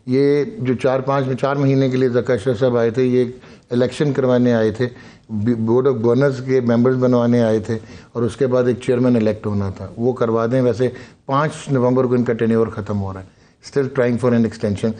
Speaker 2: ये जो 4 महीने के लिए ज़का अशरफ साहब आए थे, ये इलेक्शन करवाने आए थे, बोर्ड ऑफ गवर्नर्स के मेंबर्स बनवाने आए थे, और उसके बाद एक चेयरमैन इलेक्ट होना था, वो करवा दें। वैसे 5 नवंबर को इनका टेन्योर ख़त्म हो रहा है, still trying for an extension.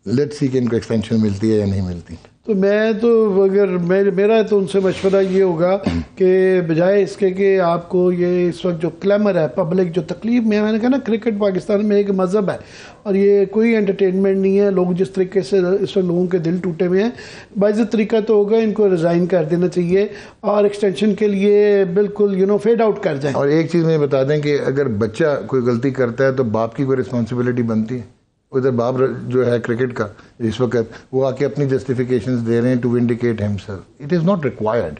Speaker 2: Let's see कि इनको एक्सटेंशन मिलती है या नहीं मिलती।
Speaker 1: तो मैं तो अगर मेरा तो उनसे मशवरा ये होगा कि बजाय इसके कि आपको ये इस वक्त जो क्लेमर है, पब्लिक जो तकलीफ में, मैंने कहा ना क्रिकेट पाकिस्तान में एक मज़हब है और ये कोई एंटरटेनमेंट नहीं है। लोग जिस तरीके से इस वक्त लोगों के दिल टूटे हुए हैं, बाइज़ तरीका तो होगा इनको रिज़ाइन कर देना चाहिए और एक्सटेंशन के लिए बिल्कुल फेड आउट कर जाए।
Speaker 2: और एक चीज़ मुझे बता दें कि अगर बच्चा कोई गलती करता है तो बाप की कोई रिस्पॉन्सिबिलिटी बनती है। उधर बाप जो है क्रिकेट का इस वक्त वो आके अपनी जस्टिफिकेशंस दे रहे हैं to vindicate himself. It is not required.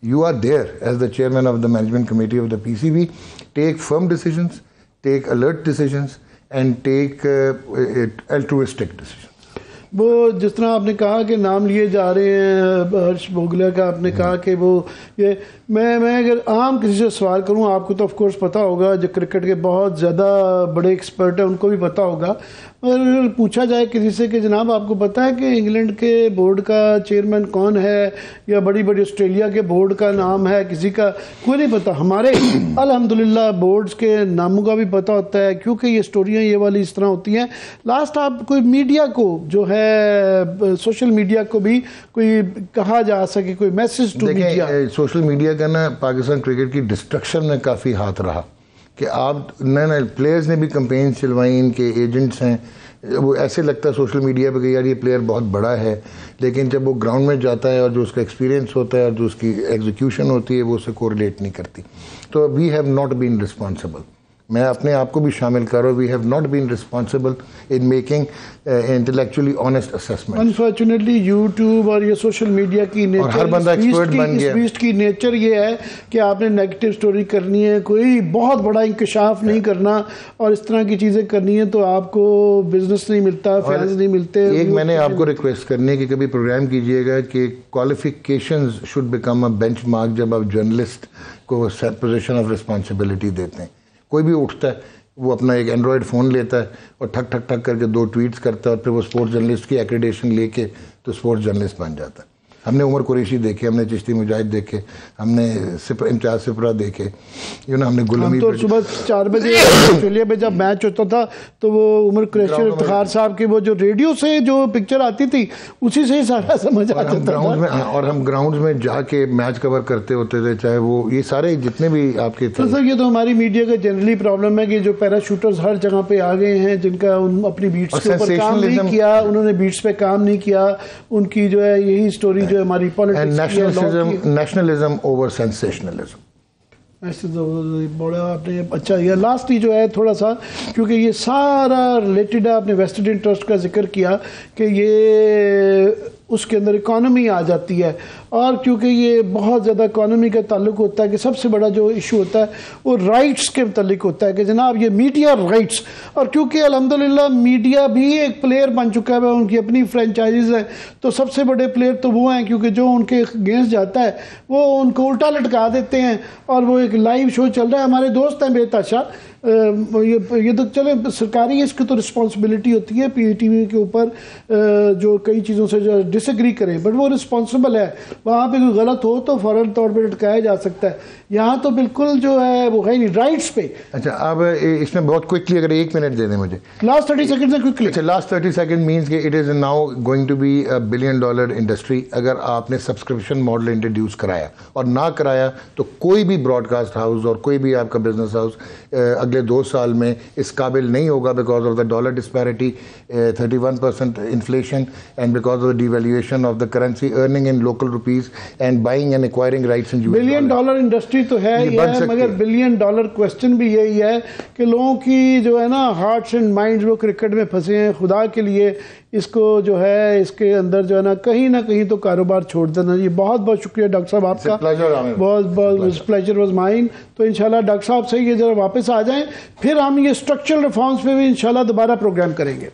Speaker 2: You are there as the chairman of the management committee of the PCB. Take firm decisions, take alert decisions and take altruistic decisions.
Speaker 1: वो जिस तरह आपने कहा कि नाम लिए जा रहे हैं हर्ष भोगले का, आपने कहा कि वो ये मैं अगर आम किसी से सवाल करूं, आपको तो ऑफ कोर्स पता होगा, जो क्रिकेट के बहुत ज़्यादा बड़े एक्सपर्ट हैं उनको भी पता होगा। अगर पूछा जाए किसी से कि जनाब आपको पता है कि इंग्लैंड के बोर्ड का चेयरमैन कौन है, या बड़ी बड़ी ऑस्ट्रेलिया के बोर्ड का नाम है, किसी का कोई नहीं पता। हमारे अल्हम्दुलिल्लाह बोर्ड्स के नामों का भी पता होता है, क्योंकि ये स्टोरियाँ ये वाली इस तरह होती हैं। लास्ट आप कोई मीडिया को जो है सोशल मीडिया को भी कोई कहा जा सके, कोई message to media.
Speaker 2: Social media का ना पाकिस्तान क्रिकेट की डिस्ट्रक्शन में काफ़ी हाथ रहा कि आप नए प्लेयर्स ने भी कंपेन चलवाई, इनके एजेंट्स हैं, वो ऐसे लगता है सोशल मीडिया पे कि यार ये प्लेयर बहुत बड़ा है, लेकिन जब वो ग्राउंड में जाता है और जो उसका एक्सपीरियंस होता है और जो उसकी एग्जीक्यूशन होती है वो उससे कोरिलेट नहीं करती। तो we have not been responsible, मैं अपने आप को भी शामिल कर रहा हूँ, we have not been responsible in making intellectually honest assessment.
Speaker 1: Unfortunately YouTube और ये सोशल मीडिया की नेचर,
Speaker 2: हर बंदा एक्सपर्ट बन गया।
Speaker 1: इस बीस्ट की नेचर ये है कि आपने नेगेटिव स्टोरी करनी है, कोई बहुत बड़ा इंकशाफ नहीं करना और इस तरह की चीज़ें करनी है, तो आपको बिजनेस नहीं मिलता, फैंस नहीं मिलते।
Speaker 2: एक मैंने आपको रिक्वेस्ट करनी है कि कभी प्रोग्राम कीजिएगा कि qualifications should become a benchmark जब आप जर्नलिस्ट को पोजीशन ऑफ रिस्पॉन्सिबिलिटी देते हैं। कोई भी उठता है, वो अपना एक एंड्रॉयड फ़ोन लेता है और ठक ठक ठक करके 2 ट्वीट्स करता है और फिर वो स्पोर्ट्स जर्नलिस्ट की एक्रेडिटेशन लेके तो स्पोर्ट्स जर्नलिस्ट बन जाता है। हमने उमर कुरैशी देखे, हमने चिश्ती मुजाहिद देखे, हमने इम्तियाज सिपरा देखे, हमने गुलमी।
Speaker 1: तो सुबह 4 बजे ऑस्ट्रेलिया में जब मैच होता था तो वो उमर कुरैशी और इफ्तिखार साहब की वो जो रेडियो से जो पिक्चर आती थी उसी से ही सारा समझ आता था।
Speaker 2: और हम ग्राउंड में जाके मैच कवर करते होते थे, चाहे वो ये सारे जितने भी आपके थे।
Speaker 1: तो सर ये तो हमारी मीडिया का जनरली प्रॉब्लम है कि जो पैराशूटर्स हर जगह पे आ गए हैं, जिनका अपनी बीट्स के ऊपर काम नहीं किया, उन्होंने बीट्स पे काम नहीं किया, उनकी जो है यही स्टोरी जो हमारी पॉलिटिक्स,
Speaker 2: नेशनलिज्म ओवर सेंसेशनलिज्म।
Speaker 1: ऐसे तो बड़ा आपने अच्छा ये लास्ट ही जो है थोड़ा सा, क्योंकि ये सारा रिलेटेड है, आपने वेस्टेड इंटरेस्ट का जिक्र किया कि ये उसके अंदर इकॉनमी आ जाती है, और क्योंकि ये बहुत ज़्यादा इकॉनमी का ताल्लुक होता है कि सबसे बड़ा जो इशू होता है वो राइट्स के मुतालिक होता है कि जनाब ये मीडिया राइट्स, और क्योंकि अल्हम्दुलिल्लाह मीडिया भी एक प्लेयर बन चुका है, उनकी अपनी फ्रेंचाइजीज हैं, तो सबसे बड़े प्लेयर तो वो हैं, क्योंकि जो उनके अगेंस्ट जाता है वो उनको उल्टा लटका देते हैं। और वो एक लाइव शो चल रहा है, हमारे दोस्त हैं बेताशा, ये तो चले सरकारी है, इसकी तो रिस्पॉन्सिबिलिटी होती है PTV के ऊपर जो कई चीज़ों से जो डिसएग्री करें, बट वो रिस्पॉन्सिबल है, वहाँ पे कोई गलत हो तो फ़ौरन तौर पे लटकाया जा सकता है। यहाँ तो बिल्कुल जो है वो है नहीं राइट्स पे।
Speaker 2: अच्छा, अब इसमें बहुत क्विकली अगर 1 मिनट दे दें मुझे,
Speaker 1: लास्ट 30 सेकंड से क्विकली।
Speaker 2: अच्छा, लास्ट 30 सेकंड मीन्स कि it is now going to be $1 billion industry. अगर आपने सब्सक्रिप्शन मॉडल इंट्रोड्यूस कराया और ना कराया तो कोई भी ब्रॉडकास्ट हाउस और कोई भी आपका बिजनेस हाउस अगले 2 साल में इस काबिल नहीं होगा, because of the dollar disparity, 31% inflation and because of the devaluation of the currency, earning in local rupees and buying and acquiring rights in US
Speaker 1: $1 billion industry तो है ही है, मगर $1 बिलियन क्वेश्चन भी यही है कि लोगों की जो है ना हार्ट्स एंड माइंड्स वो क्रिकेट में फंसे हैं। खुदा के लिए इसको जो है इसके अंदर जो है ना कहीं तो कारोबार छोड़ देना। ये बहुत बहुत शुक्रिया डॉक्टर साहब आपका, बहुत बहुत प्लेजर वाज माइन। तो इंशाल्लाह डॉक्टर साहब से ये जरा वापस आ जाएं, फिर हम ये स्ट्रक्चरल रिफॉर्म्स पे भी इंशाल्लाह दोबारा प्रोग्राम करेंगे।